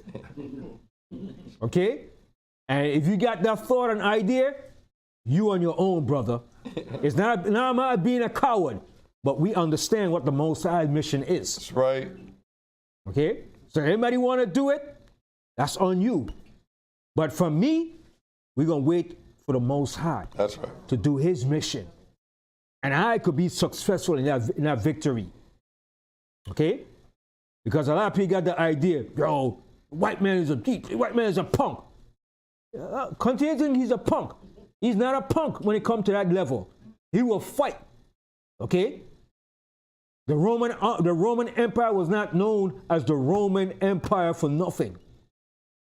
Okay? And if you got that thought and idea, you on your own, brother. It's not about being a coward, but we understand what the Most High mission is. That's right. Okay? So anybody want to do it, that's on you. But for me, we're going to wait for the Most High. That's right. To do his mission. And I could be successful in that victory. Okay? Because a lot of people got the idea, yo, white man is a punk. Continue to think he's a punk. He's not a punk when it comes to that level. He will fight. Okay? The Roman Empire was not known as the Roman Empire for nothing.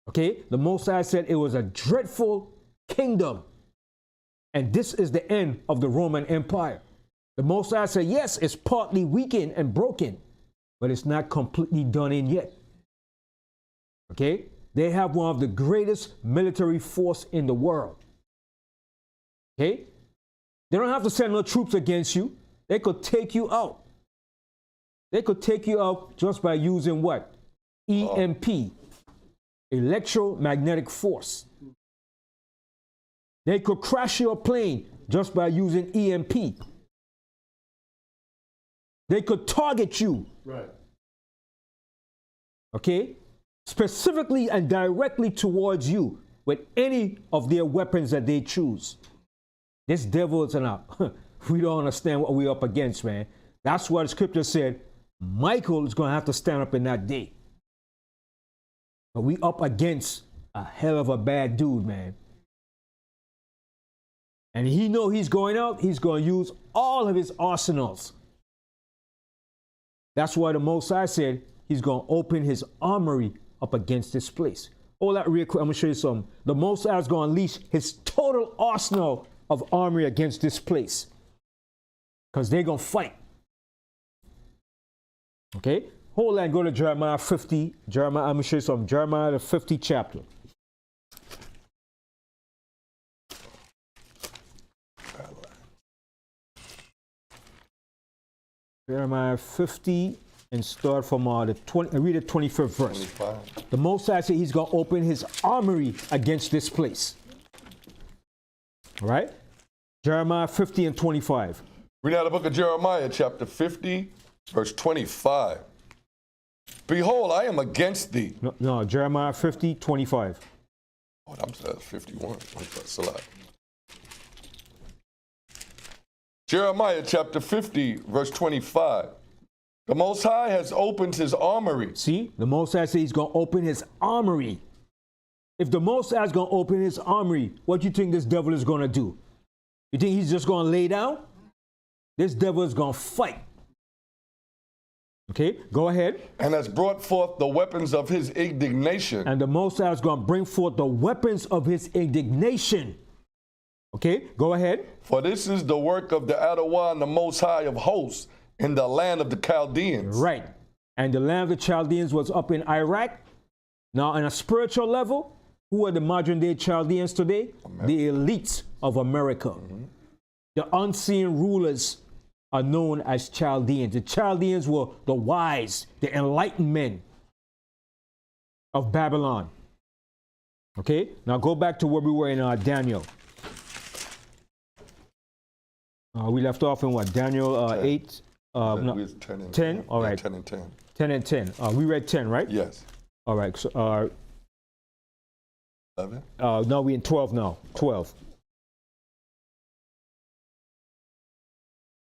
Okay? The Most High said it was a dreadful kingdom. And this is the end of the Roman Empire. The Most High said, yes, it's partly weakened and broken, but it's not completely done in yet. Okay? They have one of the greatest military force in the world. Okay? They don't have to send no troops against you. They could take you out. They could take you out just by using what? EMP, electromagnetic force. They could crash your plane just by using EMP. They could target you. Right. Okay? Specifically and directly towards you with any of their weapons that they choose. This devil is enough. We don't understand what we're up against, man. That's what the scripture said. Michael is going to have to stand up in that day. But we up against a hell of a bad dude, man. And he know he's going out, he's going to use all of his arsenals. That's why the Most High said he's going to open his armory up against this place. Hold that real quick, I'm going to show you something. The Most High is going to unleash his total arsenal of armory against this place. Because they're going to fight. Okay? Hold that and go to Jeremiah 50. Jeremiah, I'm going to show you something. Jeremiah, the 50th chapter. Jeremiah 50 and start from read the 25th verse. 25. The Most High said he's going to open his armory against this place. All right? Jeremiah 50 and 25. Read out the book of Jeremiah, chapter 50, verse 25. Behold, I am against thee. No, Jeremiah 50, 25. Oh, I'm sorry, 51. That's a lot. Jeremiah chapter 50, verse 25. The Most High has opened his armory. See, the Most High said he's going to open his armory. If the Most High is going to open his armory, what do you think this devil is going to do? You think he's just going to lay down? This devil is going to fight. Okay, go ahead. And has brought forth the weapons of his indignation. And the Most High is going to bring forth the weapons of his indignation. Okay, go ahead. For this is the work of the Adawan, the Most High of hosts, in the land of the Chaldeans. Right. And the land of the Chaldeans was up in Iraq. Now, on a spiritual level, who are the modern day Chaldeans today? America. The elites of America. Mm-hmm. The unseen rulers are known as Chaldeans. The Chaldeans were the wise, the enlightened men of Babylon. Okay, now go back to where we were in Daniel. We left off in what? Daniel 8? No, 10 and 10? All right. 10 and 10. 10 and 10. We read 10, right? Yes. All right. So, 11? No, we're in 12 now. 12.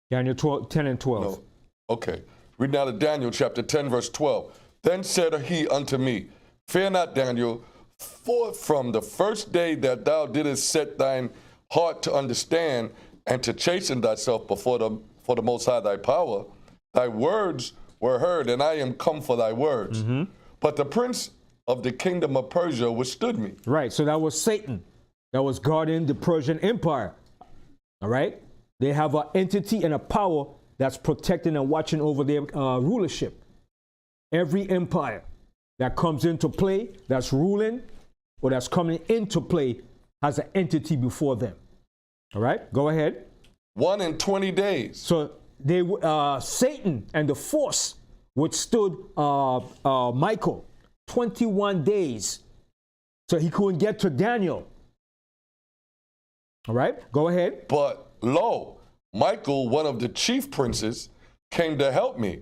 Daniel 12, 10 and 12. No. Okay. Read now to Daniel chapter 10, verse 12. Then said he unto me, Fear not, Daniel, for from the first day that thou didst set thine heart to understand and to chasten thyself for the Most High thy power, thy words were heard, and I am come for thy words. Mm-hmm. But the prince of the kingdom of Persia withstood me. Right, so that was Satan. That was guarding the Persian Empire. All right? They have an entity and a power that's protecting and watching over their rulership. Every empire that comes into play, that's ruling, or that's coming into play, has an entity before them. All right, go ahead. 1 in 20 days. So they, Satan and the force withstood Michael 21 days. So he couldn't get to Daniel. All right, go ahead. But lo, Michael, one of the chief princes, came to help me,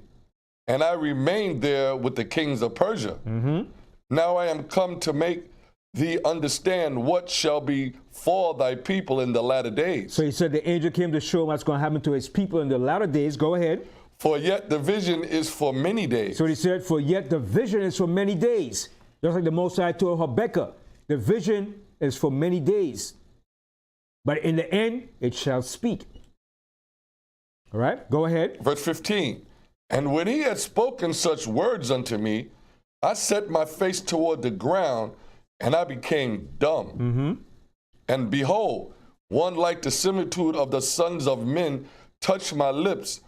and I remained there with the kings of Persia. Mm-hmm. Now I am come to make thee understand what shall befall thy people in the latter days. So he said the angel came to show him what's going to happen to his people in the latter days. Go ahead. For yet the vision is for many days. So he said, for yet the vision is for many days. Just like the Most High told Habakkuk, the vision is for many days. But in the end, it shall speak. All right, go ahead. Verse 15. And when he had spoken such words unto me, I set my face toward the ground, and I became dumb. Mm-hmm. And behold, one like the similitude of the sons of men touched my lips.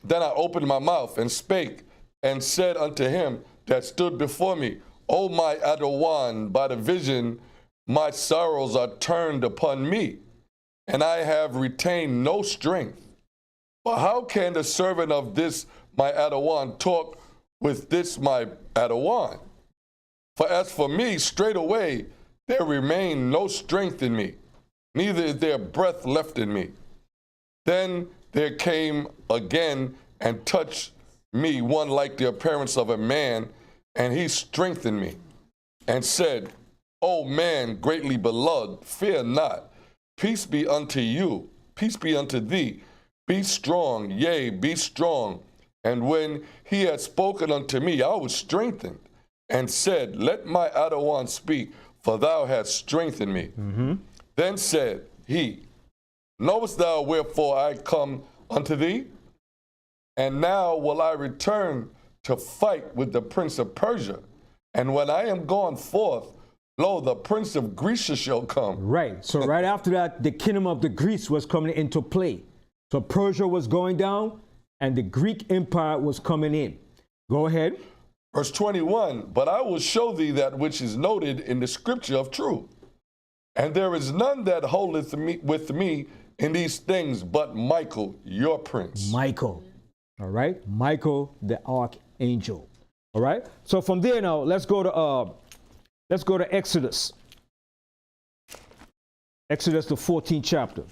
Then I opened my mouth and spake, and said unto him that stood before me, O my Adawan, by the vision my sorrows are turned upon me, and I have retained no strength. But how can the servant of this my Adawan talk with this my Adawan? For as for me, straightway there remain no strength in me, neither is there breath left in me. Then there came again and touched me one like the appearance of a man, and he strengthened me, and said, O man greatly beloved, fear not. Peace be unto you, peace be unto thee. Be strong, yea, be strong, And when he had spoken unto me, I was strengthened, and said, Let my Adawan speak, for thou hast strengthened me. Then said he, Knowest thou wherefore I come unto thee? And now will I return to fight with the prince of Persia. And when I am gone forth, lo, the prince of Greece shall come. Right. So right after that, the kingdom of the Greeks was coming into play. So Persia was going down, and the Greek Empire was coming in. Go ahead. Verse 21, But I will show thee that which is noted in the scripture of truth. And there is none that holdeth with me in these things but Michael, your prince. Michael. All right. Michael, the archangel. All right. So from there now, let's go to Exodus. Exodus, the 14th chapter.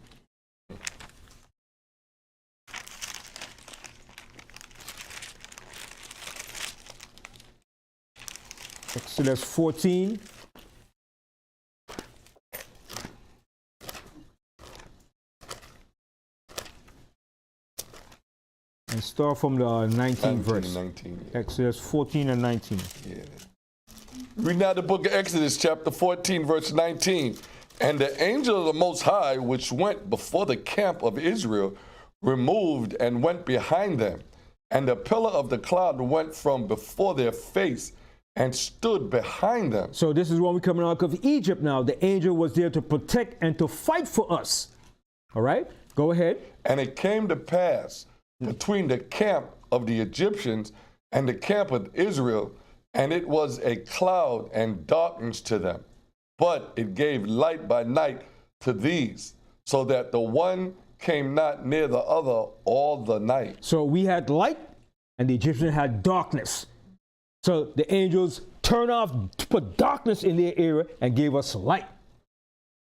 Exodus 14. And start from the 19th verse. 19, yeah. Exodus 14 and 19. Yeah. Read now the book of Exodus, chapter 14, verse 19. And the angel of the Most High, which went before the camp of Israel, removed and went behind them. And the pillar of the cloud went from before their face and stood behind them. So this is when we coming out of Egypt now. The angel was there to protect and to fight for us. All right, go ahead. And it came to pass between the camp of the Egyptians and the camp of Israel, and it was a cloud and darkness to them. But it gave light by night to these, so that the one came not near the other all the night. So we had light, and the Egyptians had darkness. So the angels turned off, put darkness in their area, and gave us light,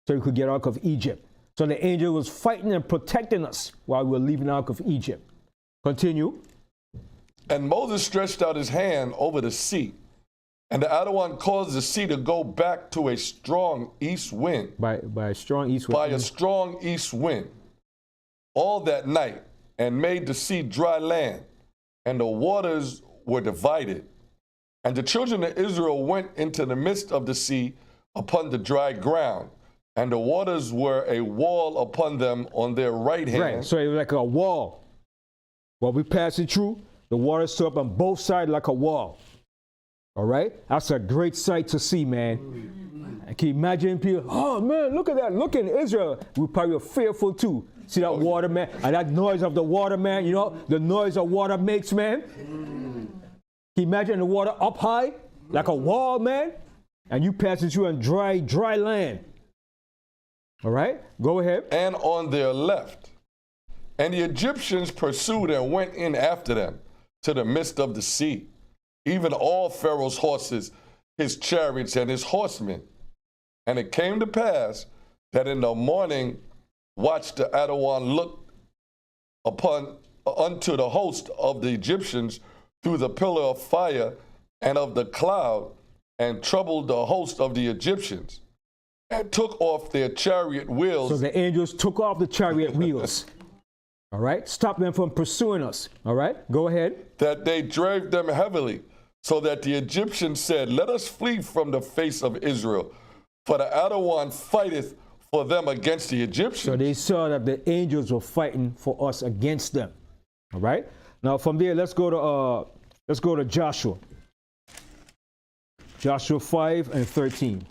so we could get out of Egypt. So the angel was fighting and protecting us while we were leaving out of Egypt. Continue. And Moses stretched out his hand over the sea, and the Adawan caused the sea to go back to a strong east wind. By a strong east wind. By a strong east wind. All that night, and made the sea dry land, and the waters were divided. And the children of Israel went into the midst of the sea upon the dry ground, and the waters were a wall upon them on their right hand. Right, so it was like a wall. While we passing through, the water stood up on both sides like a wall. All right? That's a great sight to see, man. I can imagine people, oh man, look at that. Look in Israel. We probably were fearful too. See that water, man? And that noise of the water, man, you know, the noise of water makes, man. Can you imagine the water up high, like a wall, man? And you passing through on dry land. All right, go ahead. And on their left. And the Egyptians pursued and went in after them to the midst of the sea, even all Pharaoh's horses, his chariots, and his horsemen. And it came to pass that in the morning watched the Adawan looked unto the host of the Egyptians through the pillar of fire and of the cloud, and troubled the host of the Egyptians, and took off their chariot wheels. So the angels took off the chariot wheels. All right, stop them from pursuing us. All right, go ahead. That they drave them heavily, so that the Egyptians said, Let us flee from the face of Israel, for the Adawan fighteth for them against the Egyptians. So they saw that the angels were fighting for us against them. All right. Now from there, let's go to Joshua. Joshua 5 and 13.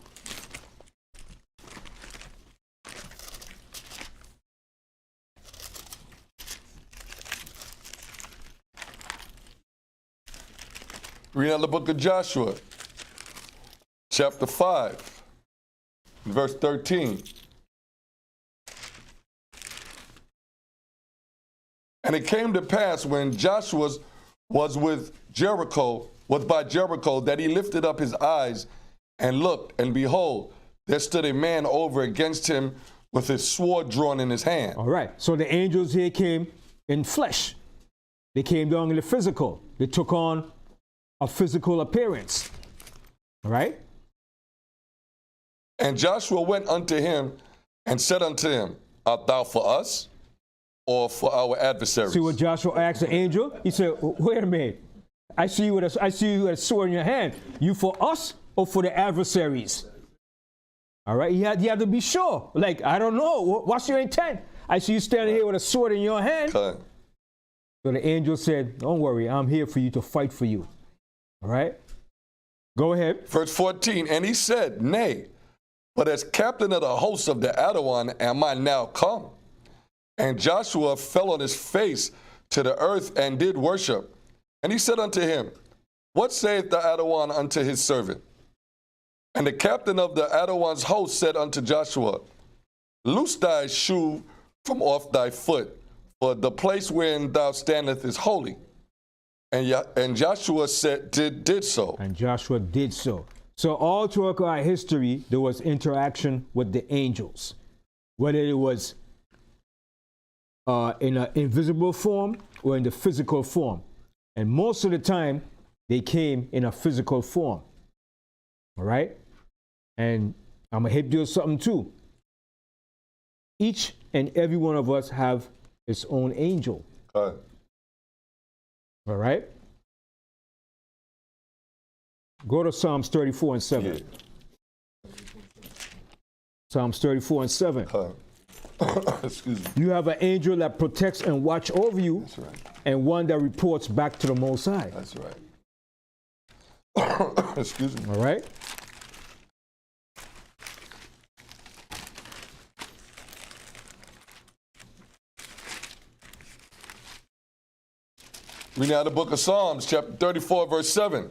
Read out the book of Joshua, chapter 5, verse 13. And it came to pass when Joshua was by Jericho, that he lifted up his eyes and looked, and behold, there stood a man over against him with his sword drawn in his hand. All right. So the angels here came in flesh. They came down in the physical. They took on a physical appearance. All right. And Joshua went unto him and said unto him, Art thou for us, or for our adversaries. See what Joshua asked the angel? He said, wait a minute. I see you with a sword in your hand. You for us or for the adversaries? All right, you had to be sure. Like, I don't know. What's your intent? I see you standing here with a sword in your hand. Okay. So the angel said, don't worry, I'm here for you to fight for you. All right? Go ahead. Verse 14, and he said, nay, but as captain of the host of the Adawan am I now come. And Joshua fell on his face to the earth and did worship. And he said unto him, what saith the Adawan unto his servant? And the captain of the Adawan's host said unto Joshua, loose thy shoe from off thy foot, for the place wherein thou standest is holy. And Joshua said, did so. And Joshua did so. So all throughout our history, there was interaction with the angels, whether it was in an invisible form or in the physical form. And most of the time, they came in a physical form. All right? And I'm going to hit you with something too. Each and every one of us have its own angel. Okay. All right? Go to Psalms 34 and 7. Yeah. Psalms 34 and 7. Excuse me. You have an angel that protects and watch over you. That's right. And one that reports back to the Most High. That's right. Excuse me. All right? We now the book of Psalms, chapter 34, verse 7.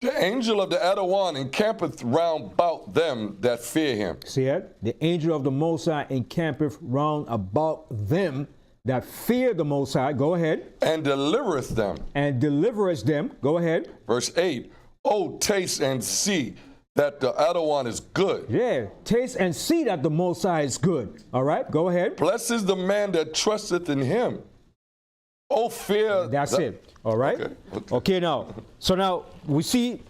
The angel of the Adawan encampeth round about them that fear him. See that? The angel of the Most High encampeth round about them that fear the Most High. Go ahead. And delivereth them. And delivereth them. Go ahead. Verse 8. Oh, taste and see that the Adawan is good. Yeah. Taste and see that the Most High is good. All right. Go ahead. Blessed is the man that trusteth in him. Oh, fear. That's it. All right. Okay. Now. So now we see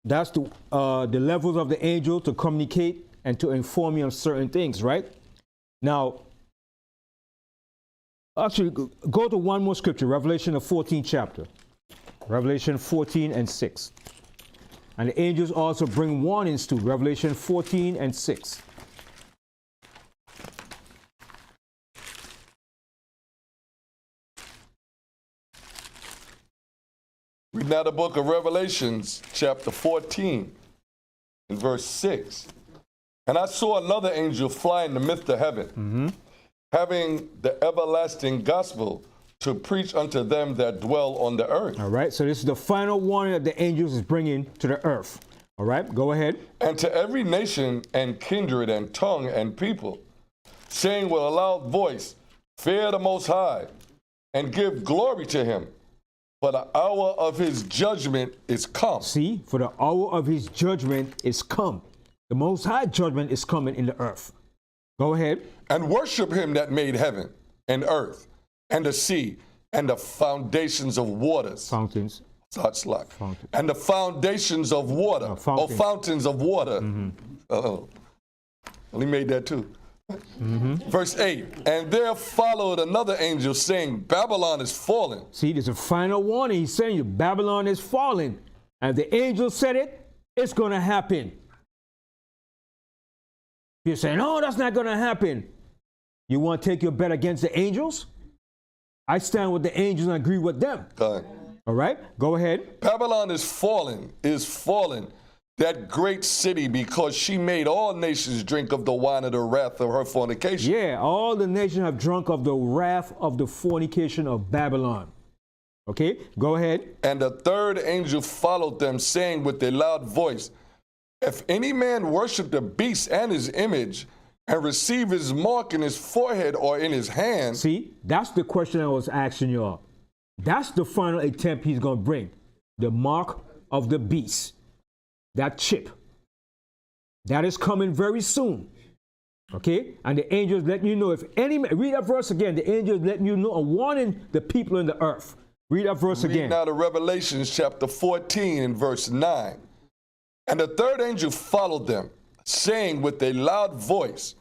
that's the levels of the angel to communicate and to inform you on certain things, right? Now, actually, go to one more scripture, Revelation, the 14th chapter. Revelation 14 and 6. And the angels also bring warnings to Revelation 14 and 6. Read now the book of Revelations, chapter 14, and verse 6. And I saw another angel fly in the midst of heaven, having the everlasting gospel to preach unto them that dwell on the earth. All right, so this is the final warning that the angels is bringing to the earth. All right, go ahead. And to every nation and kindred and tongue and people, saying with a loud voice, fear the Most High, and give glory to him. For the hour of his judgment is come. See, for the hour of his judgment is come. The Most High judgment is coming in the earth. Go ahead. And worship him that made heaven and earth and the sea and the foundations of waters. Fountains. Such like. Fountain. And the foundations of water. Fountain. Fountains of water. Well, he made that too. Verse 8, and there followed another angel saying, Babylon is fallen. See, there's a final warning. He's saying Babylon is falling. And the angel said it, it's going to happen. You're saying, no, that's not going to happen. You want to take your bet against the angels? I stand with the angels and agree with them. All right, go ahead. Babylon is fallen, that great city, because she made all nations drink of the wine of the wrath of her fornication. Yeah, all the nations have drunk of the wrath of the fornication of Babylon. Okay, go ahead. And the third angel followed them, saying with a loud voice, if any man worship the beast and his image, and receive his mark in his forehead or in his hand. See, that's the question I was asking y'all. That's the final attempt he's going to bring. The mark of the beast. That chip. That is coming very soon. Okay? And the angels letting you know, if any man, read that verse again. The angels letting you know and warning the people in the earth. Read that verse again. Now to Revelations chapter 14 and verse 9. And the third angel followed them, saying with a loud voice,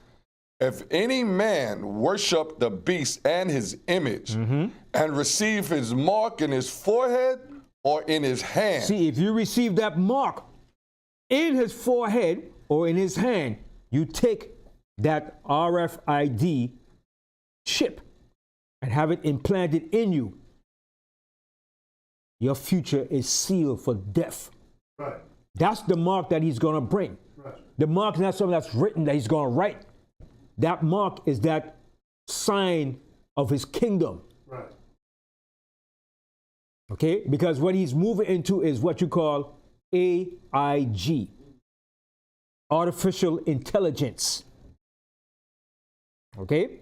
if any man worship the beast and his image and receive his mark in his forehead or in his hand. See, if you receive that mark in his forehead or in his hand, you take that RFID chip and have it implanted in you. Your future is sealed for death. Right. That's the mark that he's going to bring. Right. The mark is not something that's written that he's going to write. That mark is that sign of his kingdom. Right. Okay? Because what he's moving into is what you call AIG, artificial intelligence. Okay?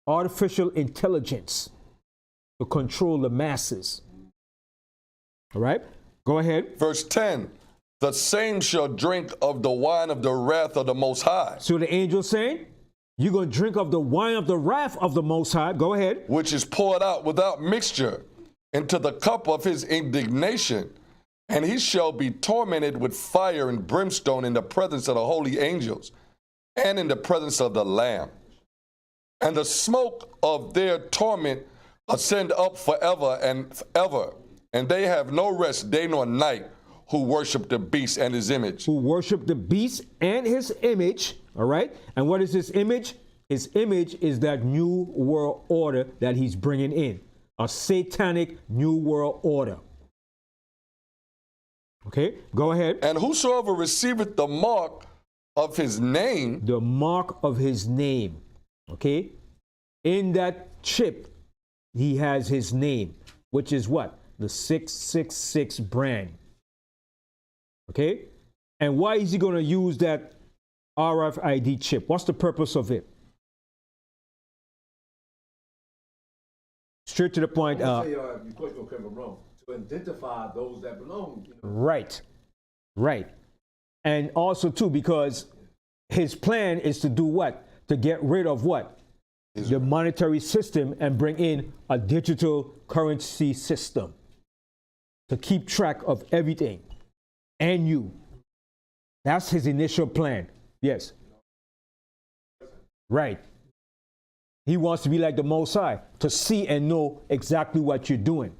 Artificial intelligence to control the masses. All right? Go ahead. Verse 10, the same shall drink of the wine of the wrath of the Most High, So the angel saying, you're going to drink of the wine of the wrath of the Most High. Go ahead. which is poured out without mixture into the cup of his indignation. And he shall be tormented with fire and brimstone in the presence of the holy angels and in the presence of the Lamb. And the smoke of their torment ascend up forever and ever. And they have no rest day nor night who worship the beast and his image. Who worship the beast and his image. All right? And what is his image? His image is that new world order that he's bringing in. A satanic new world order. Okay? Go ahead. And whosoever receiveth the mark of his name, The mark of his name. Okay? In that chip, he has his name, which is what? The 666 brand. Okay? And why is he going to use that RFID chip? What's the purpose of it? Straight to the point. You quote your criminal wrong. To identify those that belong. Right. Right. And also, too, because his plan is to do what? To get rid of what? The monetary system and bring in a digital currency system to keep track of everything and you. That's his initial plan. Yes. Right. He wants to be like the Most High, to see and know exactly what you're doing.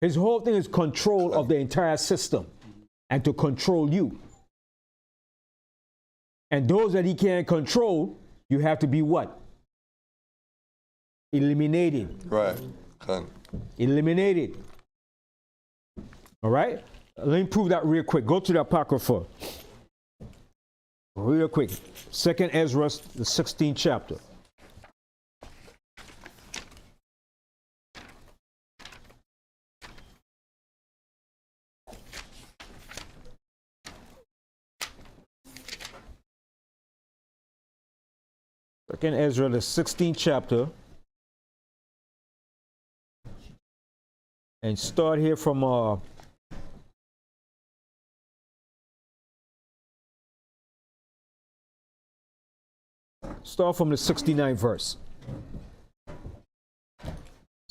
His whole thing is control of the entire system and to control you. And those that he can't control, you have to be what? Eliminated. right? Eliminated. All right? Let me prove that real quick. Go to the Apocrypha. Real quick. 2nd Ezra, the 16th chapter. Second Ezra, the 16th chapter. And start here from start from the 69th verse.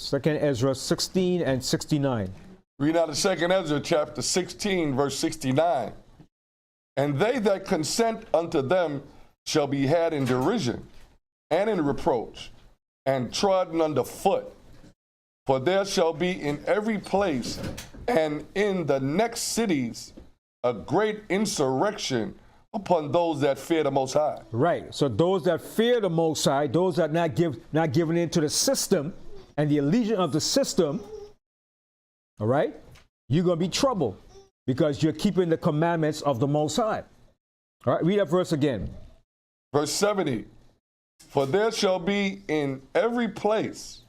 2nd Ezra 16 and 69. Read out of 2nd Ezra chapter 16, verse 69. And they that consent unto them shall be had in derision and in reproach and trodden under foot. For there shall be in every place and in the next cities a great insurrection upon those that fear the Most High. Right. So those that fear the Most High, those that not giving in to the system and the allegiance of the system, all right, you're going to be trouble because you're keeping the commandments of the Most High. All right, read that verse again. Verse 70. For there shall be in every place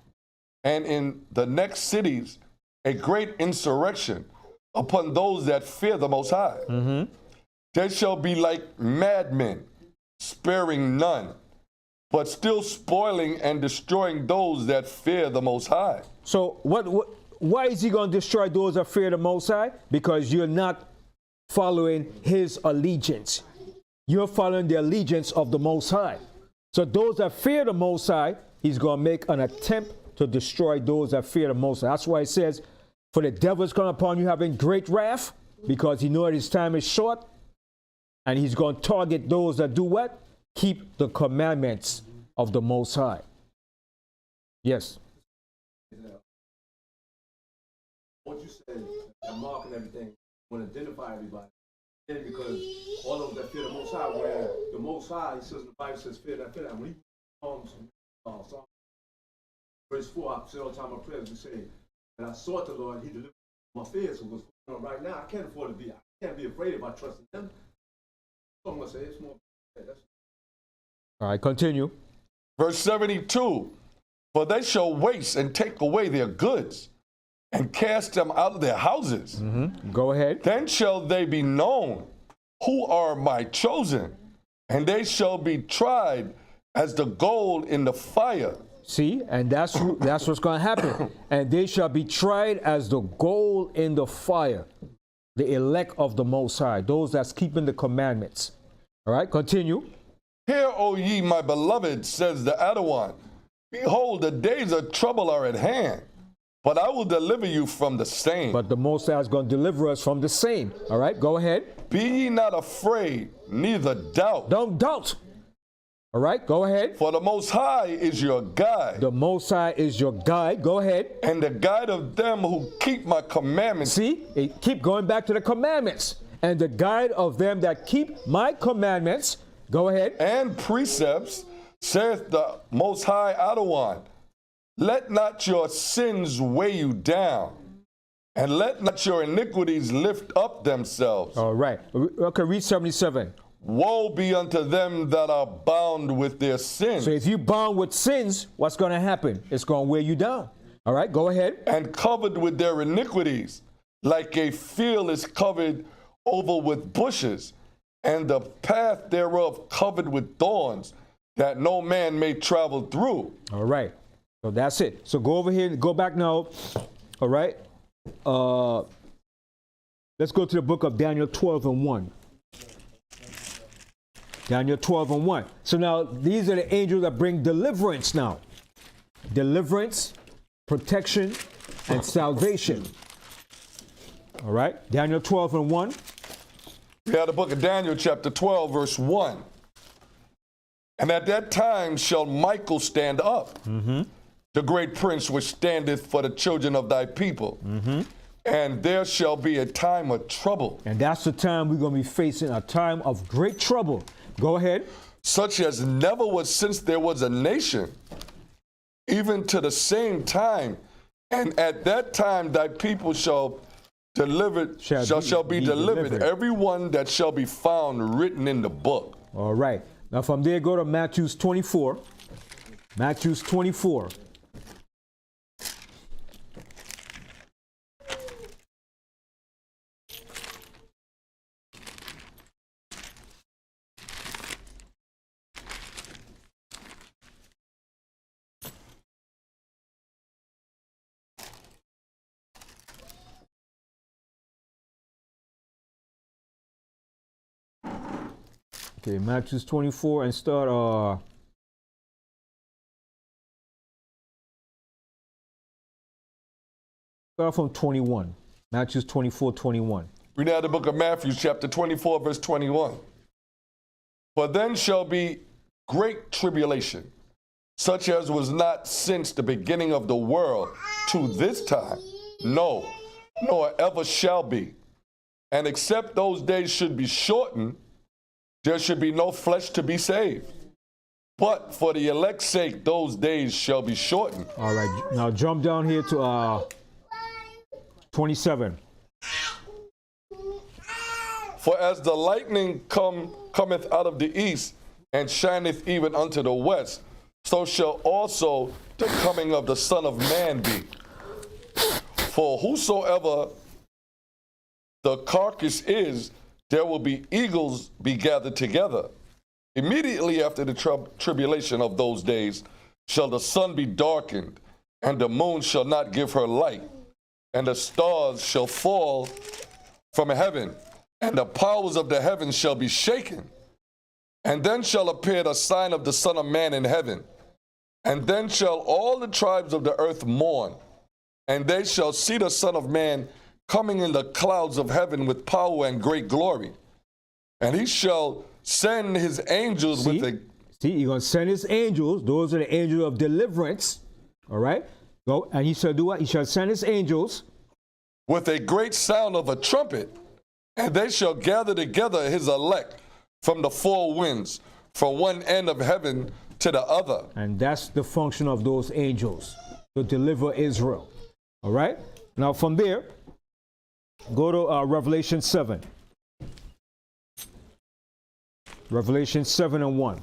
and in the next cities a great insurrection upon those that fear the Most High. They shall be like madmen, sparing none, but still spoiling and destroying those that fear the Most High. So why is he going to destroy those that fear the Most High? Because you're not following his allegiance. You're following the allegiance of the Most High. So those that fear the Most High, he's going to make an attempt to destroy those that fear the Most High. That's why it says, for the devil is coming upon you having great wrath, because he knows that his time is short, and he's going to target those that do what? Keep the commandments of the Most High. Yes. What you said, that Mark and everything, want to identify everybody. And because all of them that fear the Most High, where the Most High, he says in the Bible, says fear that. And when Psalm verse 4, I say all the time in prayers, we say, and I sought the Lord, he delivered my fears. So what's going on right now, I can't afford to be, I can't be afraid if I trust in him. So I'm going to say it's more. All right, continue. Verse 72, for they shall waste and take away their goods and cast them out of their houses. Go ahead. Then shall they be known who are my chosen, and they shall be tried as the gold in the fire. See, and that's what's going to happen. And they shall be tried as the gold in the fire. The elect of the Most High, those that's keeping the commandments. All right, continue. Hear, O ye my beloved, says the Adawan. Behold, the days of trouble are at hand, but I will deliver you from the same. But the Most High is going to deliver us from the same. All right, go ahead. Be ye not afraid, neither doubt. Don't doubt. All right, go ahead. For the Most High is your guide. The Most High is your guide. Go ahead. And the guide of them who keep my commandments. See, keep going back to the commandments. And the guide of them that keep my commandments. Go ahead. And precepts, saith the Most High Adawan. Let not your sins weigh you down, and let not your iniquities lift up themselves. All right. Okay, read 77. Woe be unto them that are bound with their sins. So if you bound with sins, what's going to happen? It's going to weigh you down. All right, go ahead. And covered with their iniquities, like a field is covered over with bushes, and the path thereof covered with thorns, that no man may travel through. All right. So that's it. So go over here, go back now. All right. Let's go to the book of Daniel 12 and 1. Daniel 12 and 1. So now these are the angels that bring deliverance now. Deliverance, protection, and salvation. All right. Daniel 12 and 1. We have the book of Daniel chapter 12 verse 1. And at that time shall Michael stand up, the great prince which standeth for the children of thy people. And there shall be a time of trouble. And that's the time we're going to be facing, a time of great trouble. Go ahead. Such as never was since there was a nation, even to the same time. And at that time thy people shall be delivered, every one that shall be found written in the book. All right. Now from there, go to Matthew 24. Matthew 24. Okay, Matthew 24 and start from 21. Matthew 24, 21. Read out the book of Matthew chapter 24 verse 21. For then shall be great tribulation, such as was not since the beginning of the world to this time, no, nor ever shall be. And except those days should be shortened, there should be no flesh to be saved. But for the elect's sake, those days shall be shortened. All right, now jump down here to 27. For as the lightning cometh out of the east, and shineth even unto the west, so shall also the coming of the Son of Man be. For whosoever the carcass is, there will be eagles be gathered together. Immediately after the tribulation of those days shall the sun be darkened, and the moon shall not give her light, and the stars shall fall from heaven, and the powers of the heavens shall be shaken. And then shall appear the sign of the Son of Man in heaven. And then shall all the tribes of the earth mourn, and they shall see the Son of Man coming in the clouds of heaven with power and great glory. And he shall send his angels with the... See, he's going to send his angels. Those are the angels of deliverance. All right? Go, and he shall do what? He shall send his angels. With a great sound of a trumpet, and they shall gather together his elect from the four winds, from one end of heaven to the other. And that's the function of those angels, to deliver Israel. All right? Now from there, go to Revelation 7. Revelation 7 and 1.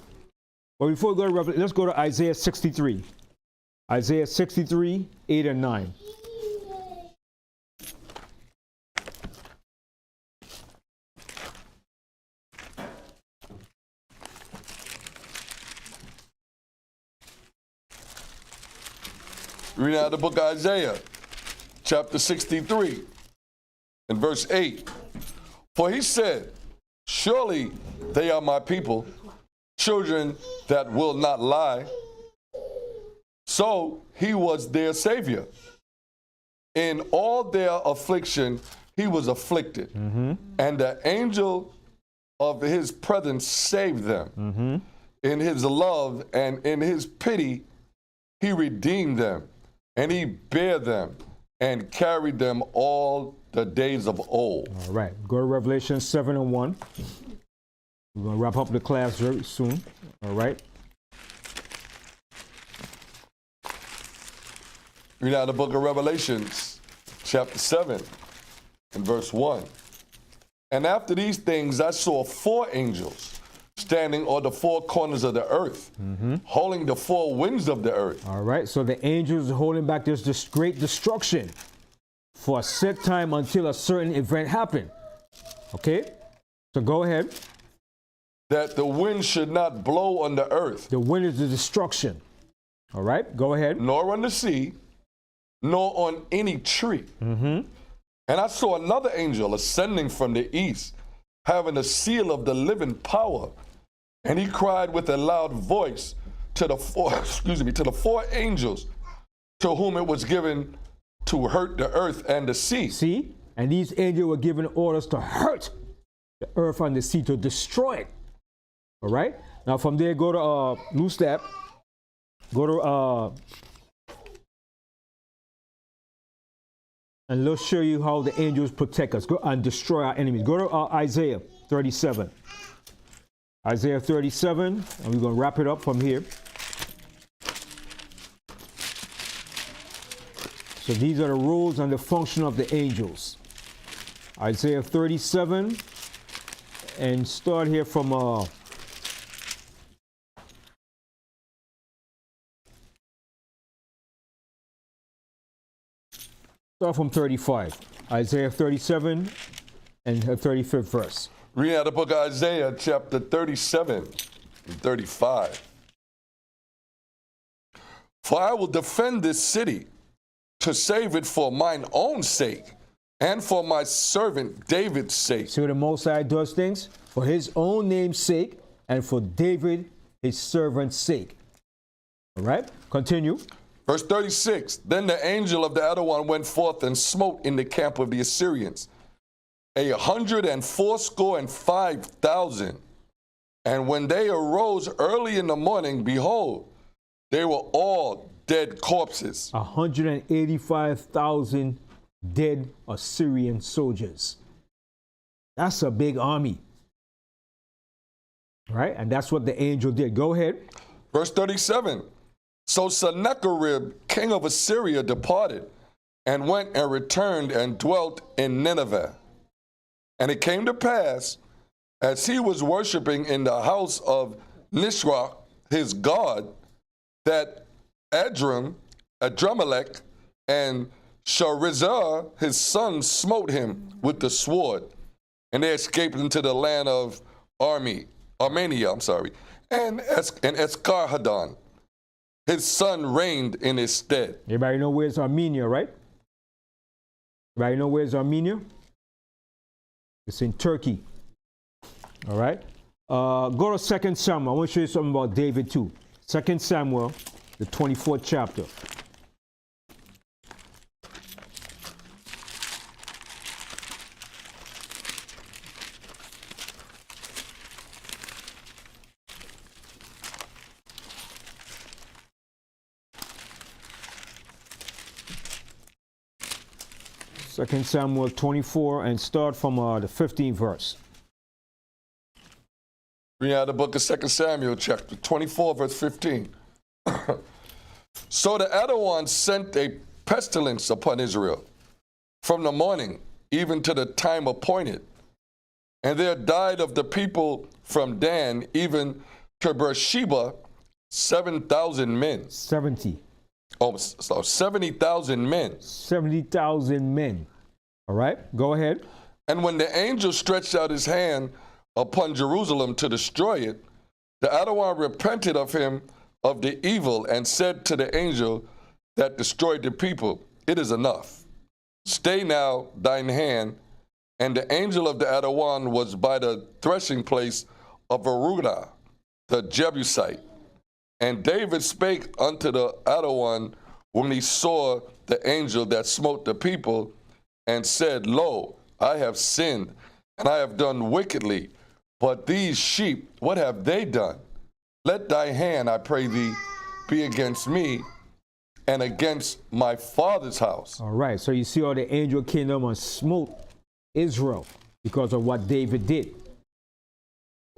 But before we go to Revelation, let's go to Isaiah 63. Isaiah 63, 8 and 9. Read out the book of Isaiah, chapter 63, and verse 8. For he said, surely they are my people, children that will not lie. So he was their savior. In all their affliction, he was afflicted. And the angel of his presence saved them. In his love and in his pity, he redeemed them. And he bare them and carried them all the days of old. All right. Go to Revelation 7 and 1. We're going to wrap up the class very soon. All right. Read out the book of Revelations, chapter 7, and verse 1. And after these things, I saw four angels standing on the four corners of the earth, holding the four winds of the earth. All right. So the angels are holding back this great destruction for a set time until a certain event happened. Okay. So go ahead. That the wind should not blow on the earth. The wind is the destruction. All right. Go ahead. Nor on the sea, nor on any tree. And I saw another angel ascending from the east, having a seal of the living power. And he cried with a loud voice to the four angels to whom it was given to hurt the earth and the sea. See? And these angels were given orders to hurt the earth and the sea, to destroy it. All right? Now from there, go to loose step. Go to and let's show you how the angels protect us. Go and destroy our enemies. Go to Isaiah 37. Isaiah 37, and we're going to wrap it up from here. So these are the roles and the function of the angels. Isaiah 37, and start here from start from 35. Isaiah 37 and the 35th verse. Read out the book of Isaiah, chapter 37 and 35. For I will defend this city to save it for mine own sake and for my servant David's sake. See what the Most High does things? For his own name's sake and for David, his servant's sake. All right, continue. Verse 36, then the angel of the other one went forth and smote in the camp of the Assyrians 185,000. And when they arose early in the morning, behold, they were all dead corpses. 185,000 dead Assyrian soldiers. That's a big army. Right? And that's what the angel did. Go ahead. Verse 37, so Sennacherib, king of Assyria, departed and went and returned and dwelt in Nineveh. And it came to pass, as he was worshiping in the house of Nisroch, his god, that Adramelech, and Sharezer, his son, smote him with the sword. And they escaped into the land of Armenia, and Esarhaddon. His son reigned in his stead. Everybody know where's Armenia, right? Everybody know where's Armenia? It's in Turkey. All right. Go to 2 Samuel. I want to show you something about David too. 2 Samuel, the 24th chapter. 2 Samuel 24 and start from the 15th verse. Read out the book of 2 Samuel, chapter 24, verse 15. So the Adawan sent a pestilence upon Israel from the morning even to the time appointed. And there died of the people from Dan even to Beersheba 7,000 men. 70. Oh, so 70,000 men. 70,000 men. All right, go ahead. And when the angel stretched out his hand upon Jerusalem to destroy it, the Adawan repented of him of the evil and said to the angel that destroyed the people, it is enough. Stay now thine hand. And the angel of the Adawan was by the threshing place of Araunah, the Jebusite. And David spake unto the Adawan when he saw the angel that smote the people, and said, Lo, I have sinned, and I have done wickedly. But these sheep, what have they done? Let thy hand, I pray thee, be against me and against my father's house. All right, so you see how the angel kingdom and smote Israel because of what David did.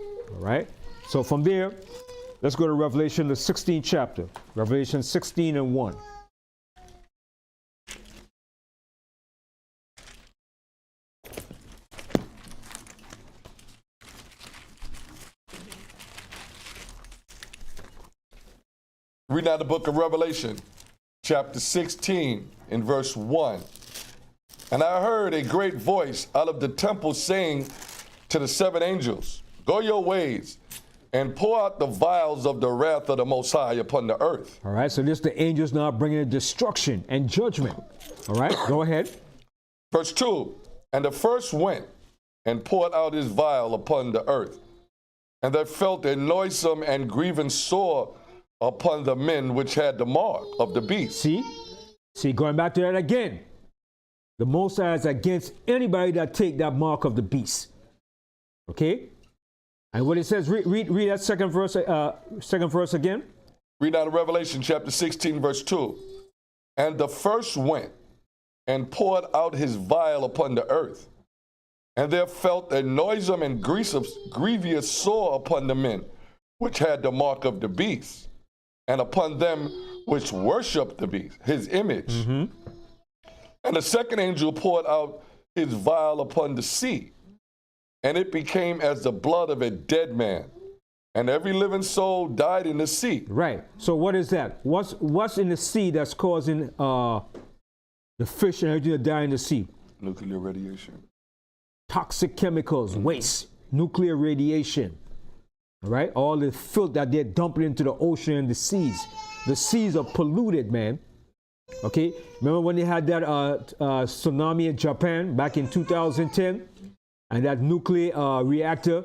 All right, so from there, let's go to Revelation, the 16th chapter. Revelation 16 and 1. Read now the book of Revelation, chapter 16, in verse 1. And I heard a great voice out of the temple saying to the seven angels, Go your ways, and pour out the vials of the wrath of the Most High upon the earth. All right, so this the angels now bringing destruction and judgment. All right, go ahead. Verse 2, And the first went and poured out his vial upon the earth, and there felt a noisome and grievous sore upon the men which had the mark of the beast. See, going back to that again. The Most High is against anybody that take that mark of the beast. Okay? And what it says, read that second verse again. Read out of Revelation chapter 16, verse 2. And the first went and poured out his vial upon the earth, and there felt a noisome and grievous sore upon the men which had the mark of the beast, and upon them which worship the beast, his image. Mm-hmm. And the second angel poured out his vial upon the sea, and it became as the blood of a dead man, and every living soul died in the sea. Right. So what is that? What's in the sea that's causing the fish and everything to die in the sea? Nuclear radiation. Toxic chemicals, waste, nuclear radiation. All right? All the filth that they're dumping into the ocean and the seas. The seas are polluted, man. Okay? Remember when they had that tsunami in Japan back in 2010? And that nuclear reactor,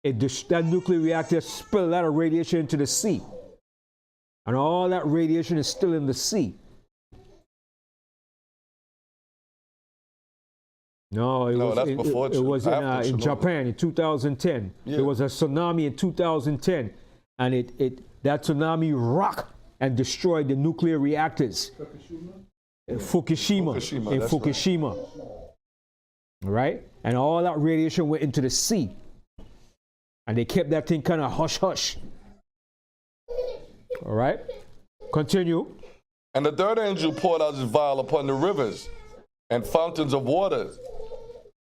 that nuclear reactor spilled a lot of radiation into the sea. And all that radiation is still in the sea. No, that's before it was in Japan in 2010. Yeah. There was a tsunami in 2010, and that tsunami rocked and destroyed the nuclear reactors. Fukushima. Right? And all that radiation went into the sea. And they kept that thing kind of hush-hush. All right? Continue. And the third angel poured out his vial upon the rivers and fountains of water,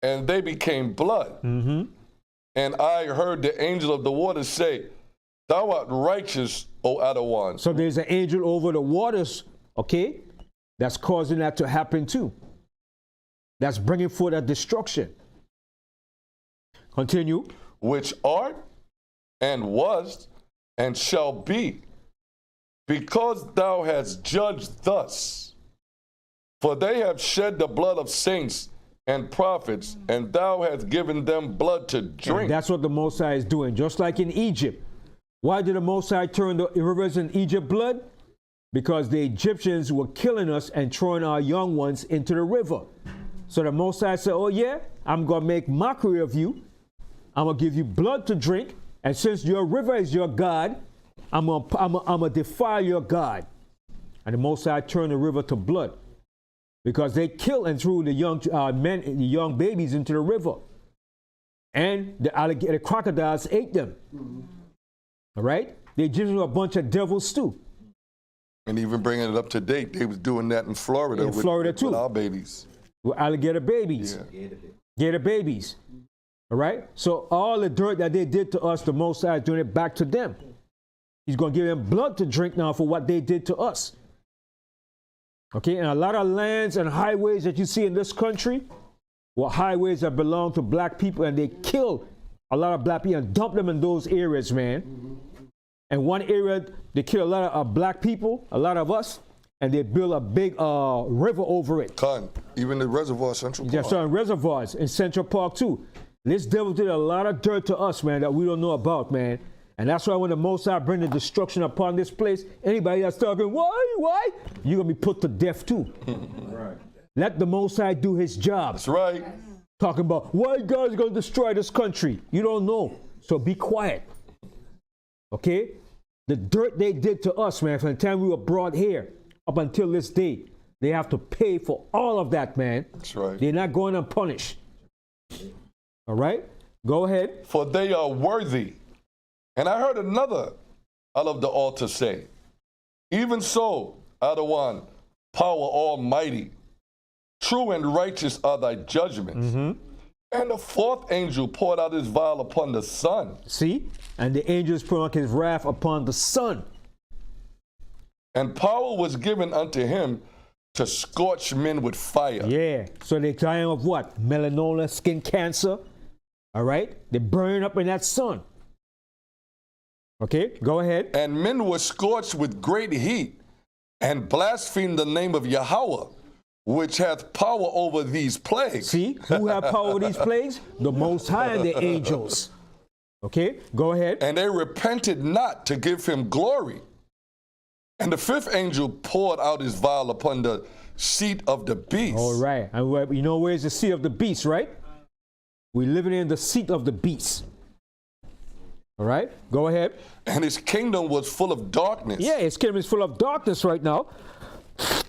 and they became blood. Mm-hmm. And I heard the angel of the waters say, Thou art righteous, O Adawan. So there's an angel over the waters, okay, that's causing that to happen too. That's bringing forth that destruction. Continue. Which art and was and shall be, because thou hast judged thus. For they have shed the blood of saints and prophets, and thou hast given them blood to drink. And that's what the Most High is doing, just like in Egypt. Why did the Most High turn the rivers in Egypt blood? Because the Egyptians were killing us and throwing our young ones into the river. So the Most High said, oh yeah, I'm going to make mockery of you. I'm going to give you blood to drink. And since your river is your God, I'm going to defile your God. And the Most High turned the river to blood. because they killed and threw the young men, the young babies into the river. And the crocodiles ate them. All right? They just were a bunch of devils too. And even bringing it up to date, they was doing that in Florida. In Florida too. With our babies. With alligator babies. Yeah. Gator babies. All right? So all the dirt that they did to us, the Most High is doing it back to them. He's going to give them blood to drink now for what they did to us. Okay? And a lot of lands and highways that you see in this country were highways that belong to black people, and they killed a lot of black people and dumped them in those areas, man. And one area, they killed a lot of black people, a lot of us, and they built a big river over it. Even the reservoir, Central Park. There's certain reservoirs in Central Park too. This devil did a lot of dirt to us, man, that we don't know about, man. And that's why when the Most High bring the destruction upon this place, anybody that's talking, why? You're going to be put to death too. Right. Let the Most High do his job. That's right. Talking about why God's going to destroy this country. You don't know. So be quiet. Okay? The dirt they did to us, man, from the time we were brought here up until this day, they have to pay for all of that, man. That's right. They're not going unpunished. All right? Go ahead. For they are worthy. And I heard another out of the altar say, even so, Adawan, power almighty, true and righteous are thy judgments. And the fourth angel poured out his vial upon the sun. See? And the angels poured out his wrath upon the sun. And power was given unto him to scorch men with fire. Yeah. So they're dying of what? Melanoma, skin cancer. All right? They burn up in that sun. Okay, go ahead. And men were scorched with great heat and blasphemed the name of Yahweh, which hath power over these plagues. See, who have power over these plagues? The Most High and the angels. Okay, go ahead. And they repented not to give him glory. And the fifth angel poured out his vial upon the seat of the beast. All right, and you know where's the seat of the beast, right? We're living in the seat of the beast. All right, go ahead. And his kingdom was full of darkness. Yeah, his kingdom is full of darkness right now.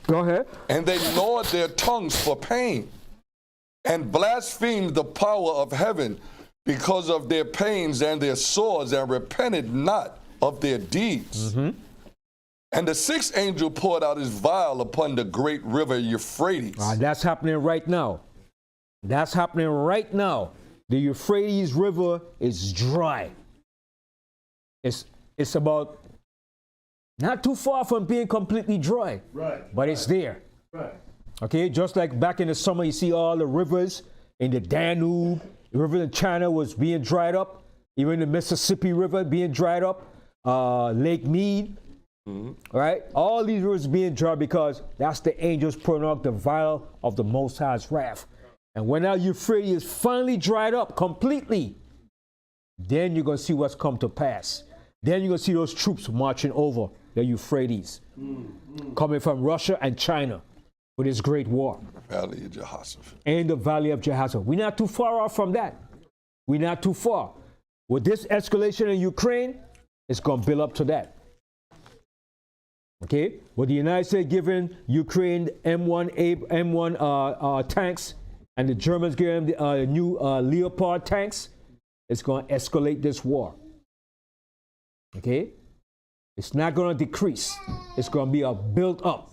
Go ahead. And they gnawed their tongues for pain and blasphemed the power of heaven because of their pains and their sores, and repented not of their deeds. And the sixth angel poured out his vial upon the great river Euphrates. That's happening right now. That's happening right now. The Euphrates River is dry. It's about not too far from being completely dry. Right. But it's there. Right. Okay, just like back in the summer, you see all the rivers in the Danube. The river in China was being dried up. Even the Mississippi River being dried up. Lake Mead. Right? All these rivers being dried because that's the angels pouring out the vial of the Most High's wrath. And when that Euphrates is finally dried up completely, then you're going to see what's come to pass. Then you're going to see those troops marching over the Euphrates, coming from Russia and China for this great war. Valley of Jehoshaphat. In the Valley of Jehoshaphat. We're not too far off from that. We're not too far. With this escalation in Ukraine, it's going to build up to that. Okay? With the United States giving Ukraine M1 tanks, and the Germans giving the new Leopard tanks, it's going to escalate this war. Okay? It's not going to decrease. It's going to be a build up.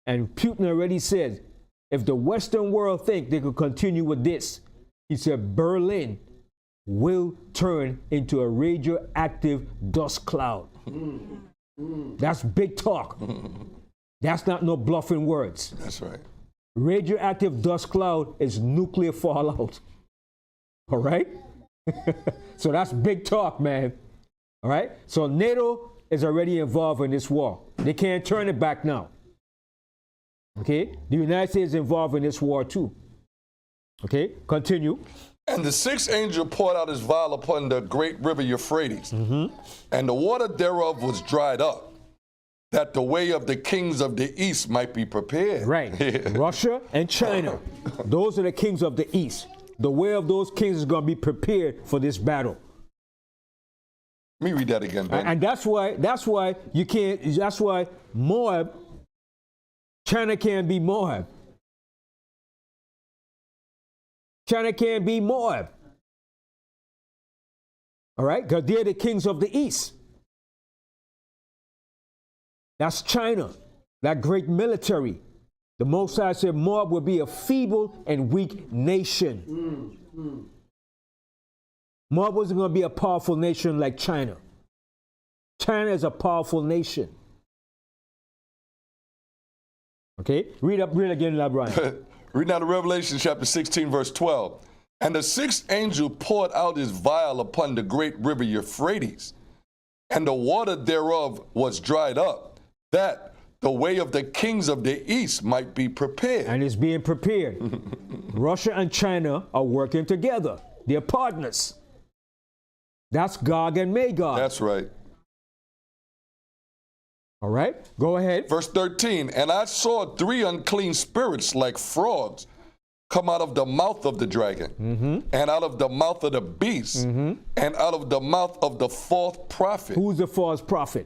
And Putin already said, if the Western world think they could continue with this, he said Berlin will turn into a radioactive dust cloud. That's big talk. That's not no bluffing words. That's right. Radioactive dust cloud is nuclear fallout. All right? So that's big talk, man. All right? So NATO is already involved in this war. They can't turn it back now. Okay? The United States is involved in this war too. Okay? Continue. And the sixth angel poured out his vial upon the great river Euphrates, and the water thereof was dried up, that the way of the kings of the east might be prepared. Right. Russia and China. Those are the kings of the east. The way of those kings is going to be prepared for this battle. Let me read that again, Ben. And that's why you can't, that's why Moab China can't be Moab. China can't be Moab. All right? Because they're the kings of the east. That's China, that great military. The Most High said Moab will be a feeble and weak nation. Moab wasn't going to be a powerful nation like China. China is a powerful nation. Okay, read again, LeBron. Read now to Revelation chapter 16, verse 12. And the sixth angel poured out his vial upon the great river Euphrates, and the water thereof was dried up, that the way of the kings of the east might be prepared. And it's being prepared. Russia and China are working together. They're partners. That's Gog and Magog. That's right. All right, go ahead. Verse 13, and I saw three unclean spirits like frogs come out of the mouth of the dragon, and out of the mouth of the beast, and out of the mouth of the false prophet. Who's the false prophet?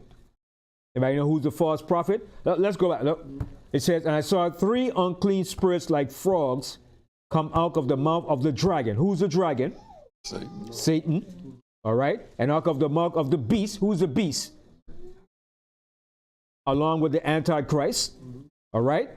Anybody know who's the false prophet? Let's go back. Look. It says, and I saw three unclean spirits like frogs come out of the mouth of the dragon. Who's the dragon? Satan. Satan. All right. And out of the mouth of the beast. Who's the beast? Along with the Antichrist. All right.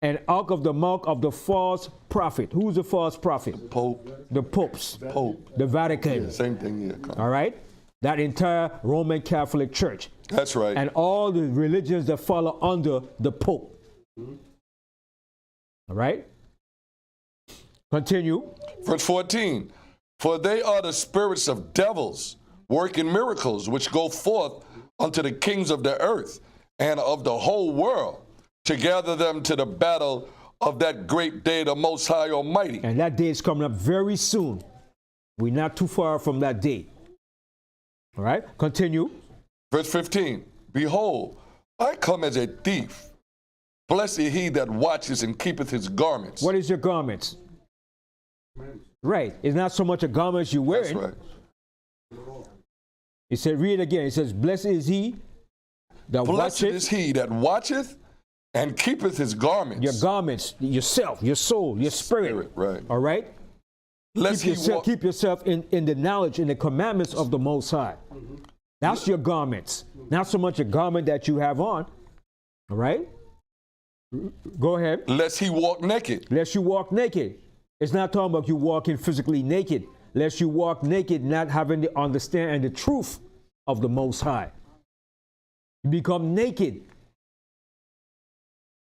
And out of the mouth of the false prophet. Who's the false prophet? Pope. The popes. Pope. The Vatican. Yeah, same thing here. All right. That entire Roman Catholic Church. That's right. And all the religions that follow under the Pope. All right? Continue. Verse 14. For they are the spirits of devils, working miracles, which go forth unto the kings of the earth and of the whole world, to gather them to the battle of that great day, the Most High Almighty. And that day is coming up very soon. We're not too far from that day. All right? Continue. Verse 15, behold, I come as a thief. Blessed he that watches and keepeth his garments. What is your garments? Right. It's not so much a garment you're wearing. That's right. It said, read it again. It says, blessed is he that Blessed watcheth. is he that watcheth and keepeth his garments. Your garments, yourself, your soul, your spirit. Right. All right? Lest Keep yourself in the knowledge, in the commandments of the Most High. That's your garments. Not so much a garment that you have on. All right? Go ahead. Lest he walk naked. Lest you walk naked. It's not talking about you walking physically naked. Lest you walk naked, not having the understanding and the truth of the Most High. You become naked.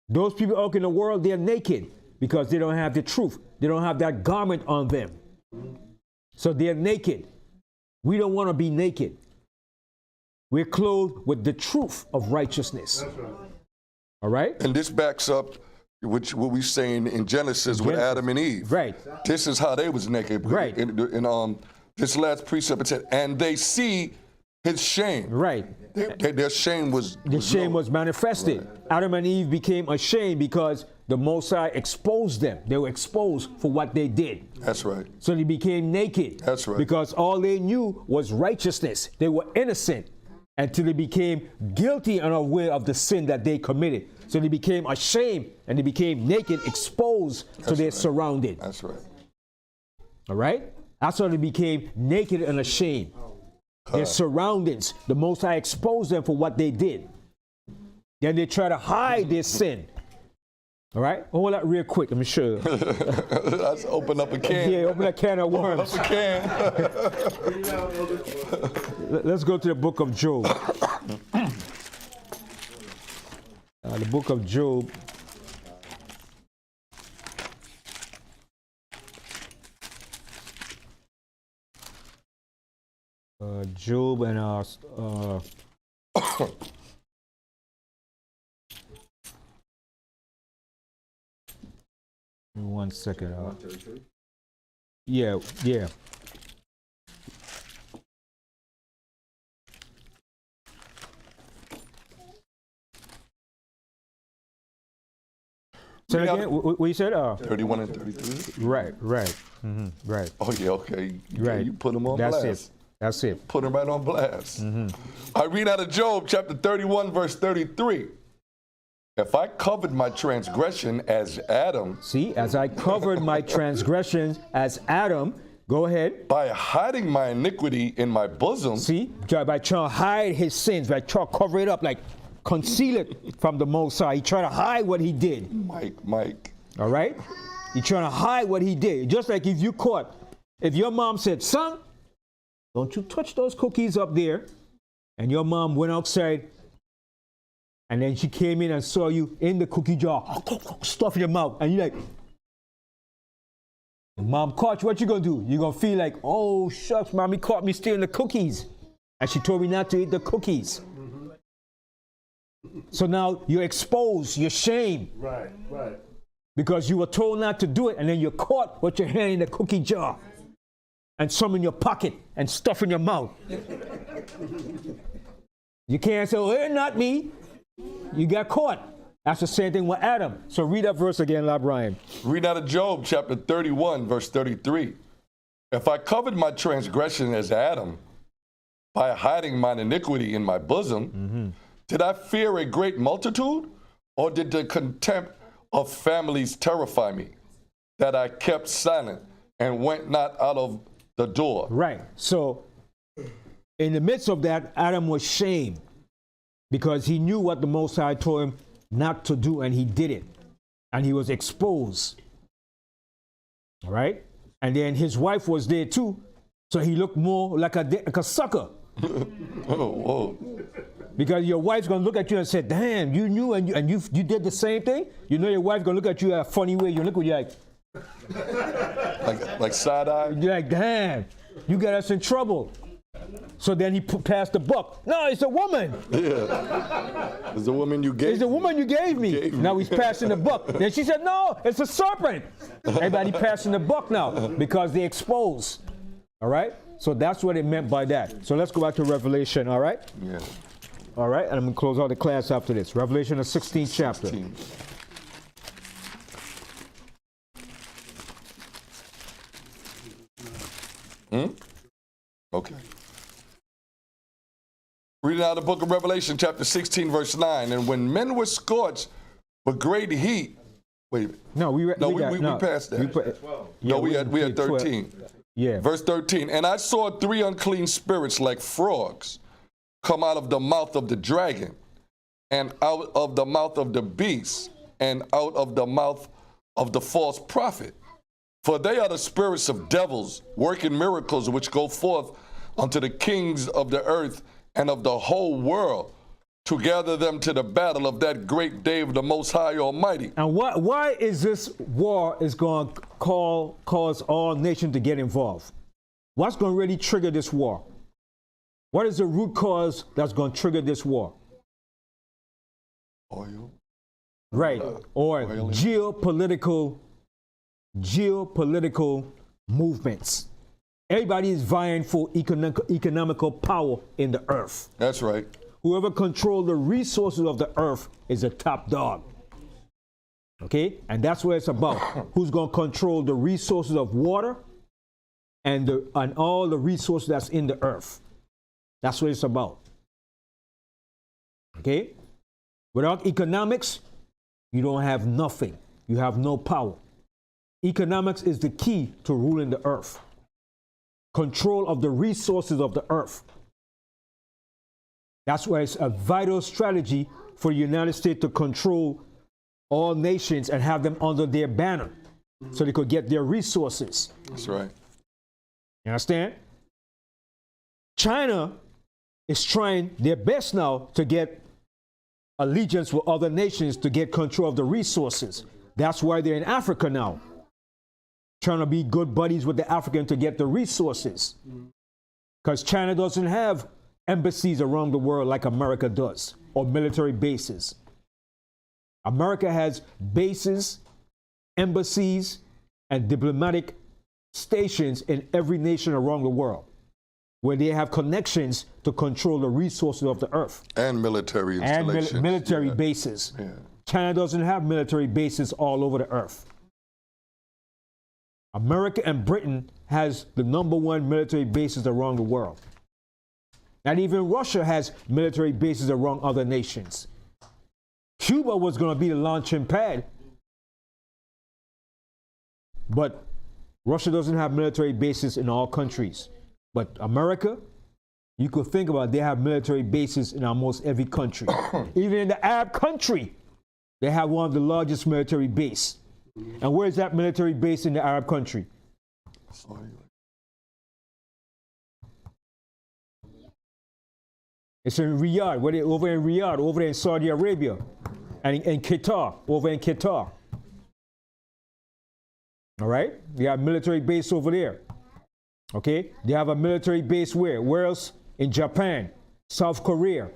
Those people out in the world, they're naked because they don't have the truth. They don't have that garment on them. So they're naked. We don't want to be naked. We're clothed with the truth of righteousness. That's right. All right? And this backs up what we saying in Genesis with Adam and Eve. Right. This is how they was naked. Right. In this last precept, it said, and they see his shame. Right. Their shame was The shame known. was manifested. Right. Adam and Eve became ashamed because the Most High exposed them. They were exposed for what they did. That's right. So they became naked. That's right. Because all they knew was righteousness. They were innocent until they became guilty and aware of the sin that they committed. So they became ashamed and they became naked, exposed to their surroundings. That's right. All right? That's how they became naked and ashamed. Their surroundings, the Most High exposed them for what they did. Then they try to hide their sin. All right? Hold that real quick. Let me show you. Let's open up a can. Yeah, open a can of worms. Open up a can. Let's go to the book of Job. The book of Job. Job and one second. Yeah. So again, what you said? 31 and 33. Right. Right. Oh yeah, okay. Right. You put them on That's blast. That's it. Put them right on blast. I read out of Job chapter 31, verse 33. if I covered my transgression as Adam See, as I covered my transgressions as Adam, go ahead. by hiding my iniquity in my bosom, See, by trying to hide his sins, by trying to cover it up, like conceal it from the Most High. He tried to hide what he did. Mike. All right? He trying to hide what he did. Just like if you caught, if your mom said, son, don't you touch those cookies up there. And your mom went outside, and then she came in and saw you in the cookie jar, stuff in your mouth, and you're like, Mom caught you, what you gonna do? You're gonna feel like, oh shucks, mommy caught me stealing the cookies. And she told me not to eat the cookies. So now you're exposed, you're shamed. Right. Because you were told not to do it, and then you're caught with your hand in the cookie jar, and some in your pocket, and stuff in your mouth. You can't say, oh, it's not me. You got caught. That's the same thing with Adam. So read that verse again, La Brian. Read out of Job chapter 31, verse 33. If I covered my transgression as Adam by hiding mine iniquity in my bosom, did I fear a great multitude, or did the contempt of families terrify me, that I kept silent and went not out of the door? Right. So in the midst of that, Adam was shamed because he knew what the Most High told him not to do, and he did it. And he was exposed. All right? And then his wife was there too, so he looked more like a sucker. Whoa. Because your wife's going to look at you and say, damn, you knew and you did the same thing? You know your wife's going to look at you in a funny way. You look at you like side eye? You're like, damn, you got us in trouble. So then he passed the buck. No, it's a woman. Yeah. It's the woman you gave me. It's the woman you gave me. Now he's passing the buck. Then she said, no, it's a serpent. Everybody passing the buck now because they're exposed. All right? So that's what it meant by that. So let's go back to Revelation, all right? Yeah. All right, and I'm going to close out the class after this. Revelation, the 16th chapter. 16. Okay. Reading out the book of Revelation, chapter 16, verse 9. And when men were scorched with great heat. Wait. No, we passed that. We had 13. Yeah. Verse 13. And I saw three unclean spirits like frogs come out of the mouth of the dragon, and out of the mouth of the beast, and out of the mouth of the false prophet. For they are the spirits of devils, working miracles, which go forth unto the kings of the earth and of the whole world, to gather them to the battle of that great day of the Most High Almighty. And why is this war is going to cause all nations to get involved? What's going to really trigger this war? What is the root cause that's going to trigger this war? Oil. Right. Or geopolitical movements. Everybody is vying for economical power in the earth. That's right. Whoever controls the resources of the earth is a top dog. Okay? And that's what it's about. Who's going to control the resources of water and all the resources that's in the earth. That's what it's about. Okay? Without economics, you don't have nothing. You have no power. Economics is the key to ruling the earth. Control of the resources of the earth. That's why it's a vital strategy for the United States to control all nations and have them under their banner so they could get their resources. That's right. You understand? China is trying their best now to get allegiance with other nations to get control of the resources. That's why they're in Africa now, trying to be good buddies with the Africans to get the resources. Because China doesn't have embassies around the world like America does, or military bases. America has bases, embassies, and diplomatic stations in every nation around the world, where they have connections to control the resources of the earth. And military installations. And military bases. Yeah. China doesn't have military bases all over the earth. America and Britain has the #1 military bases around the world. And even Russia has military bases around other nations. Cuba was going to be the launching pad. But Russia doesn't have military bases in all countries. But America, you could think about it, they have military bases in almost every country. Even in the Arab country, they have one of the largest military bases. And where is that military base in the Arab country? It's in Riyadh, over in Riyadh, over in Saudi Arabia, and in Qatar, over in Qatar. All right? They have military base over there. Okay? They have a military base where? Where else? In Japan, South Korea,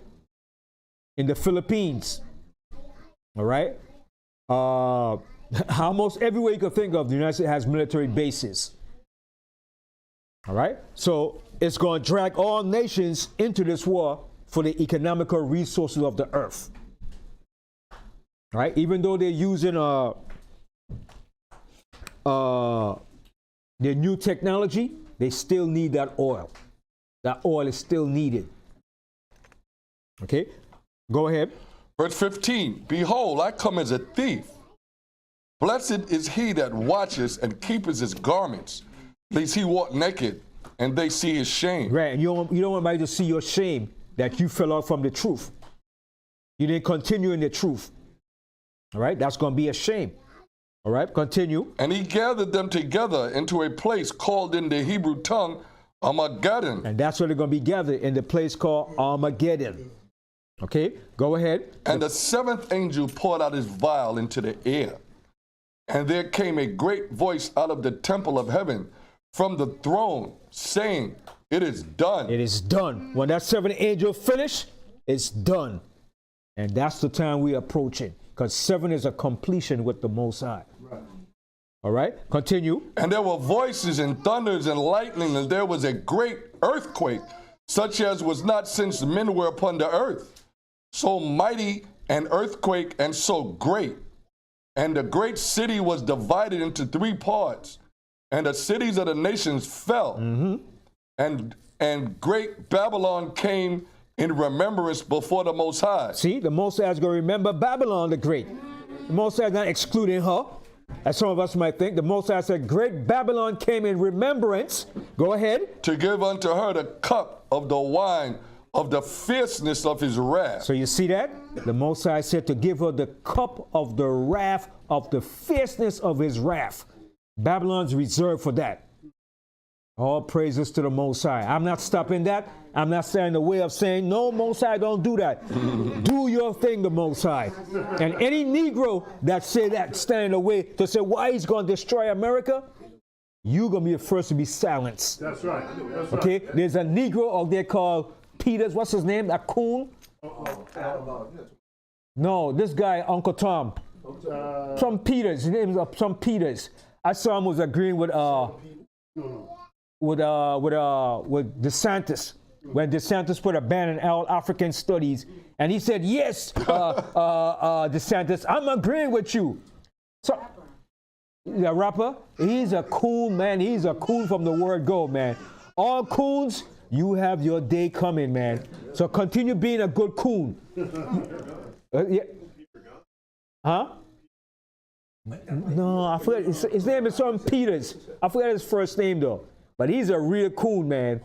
in the Philippines. All right? Almost everywhere you can think of, the United States has military bases. All right? So it's going to drag all nations into this war for the economical resources of the earth. All right? Even though they're using their new technology, they still need that oil. That oil is still needed. Okay? Go ahead. Verse 15, behold, I come as a thief. Blessed is he that watches and keepeth his garments, lest he walk naked and they see his shame. Right, and you don't want anybody to see your shame that you fell off from the truth. You didn't continue in the truth. All right, that's going to be a shame. All right, continue. And he gathered them together into a place called in the Hebrew tongue Armageddon. And that's where they're going to be gathered, in the place called Armageddon. Okay, go ahead. And the seventh angel poured out his vial into the air. And there came a great voice out of the temple of heaven from the throne, saying, it is done. It is done. When that seventh angel finished, it's done. And that's the time we're approaching, because 7 is a completion with the Most High. Right. All right, continue. And there were voices and thunders and lightning, and there was a great earthquake, such as was not since men were upon the earth. So mighty an earthquake and so great. And the great city was divided into 3 parts, and the cities of the nations fell. And great Babylon came in remembrance before the Most High. See, the Most High is going to remember Babylon the Great. The Most High is not excluding her, as some of us might think. The Most High said, great Babylon came in remembrance. Go ahead. To give unto her the cup of the wine of the fierceness of his wrath. So you see that? The Most High said to give her the cup of the wrath of the fierceness of his wrath. Babylon's reserved for that. All praises to the Most High. I'm not stopping that. I'm not standing in the way of saying, no, Most High, don't do that. Do your thing, the Most High. And any Negro that say that, stand in the way to say why he's going to destroy America, you're going to be the first to be silenced. That's right. That's okay? Right. There's a Negro out there called Peters. What's his name? That coon? No, this guy, Uncle Tom. Some Peters. His name is some Peters. I saw him was agreeing with DeSantis, when DeSantis put a ban on all African studies, and he said, yes, DeSantis, I'm agreeing with you. So, the rapper, he's a coon, man. He's a coon from the word go, man. All coons, you have your day coming, man. So continue being a good coon. Yeah. Huh? No, I forget. His name is some Peters. I forget his first name, though. But he's a real coon, man.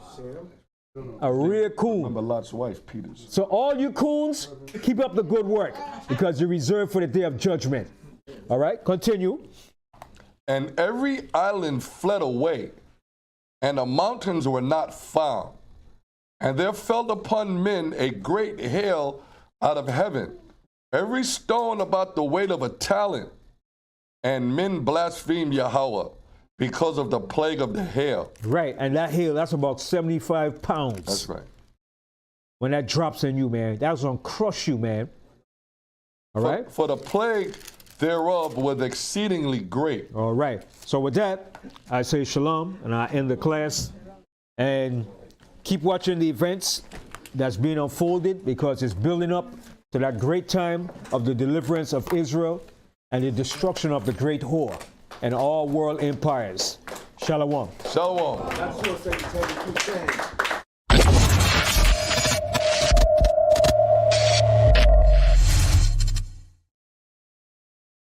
A real coon. Remember Lot's wife, Peters. So all you coons, keep up the good work, because you're reserved for the day of judgment. All right, continue. And every island fled away, and the mountains were not found. And there fell upon men a great hail out of heaven, every stone about the weight of a talent. And men blasphemed Yahweh because of the plague of the hail. Right, and that hail, that's about 75 pounds. That's right. When that drops on you, man, that's going to crush you, man. All right? For the plague thereof was exceedingly great. All right. So with that, I say shalom, and I end the class. And keep watching the events that's being unfolded, because it's building up to that great time of the deliverance of Israel and the destruction of the great whore and all world empires. Shalom. Shalom. That's what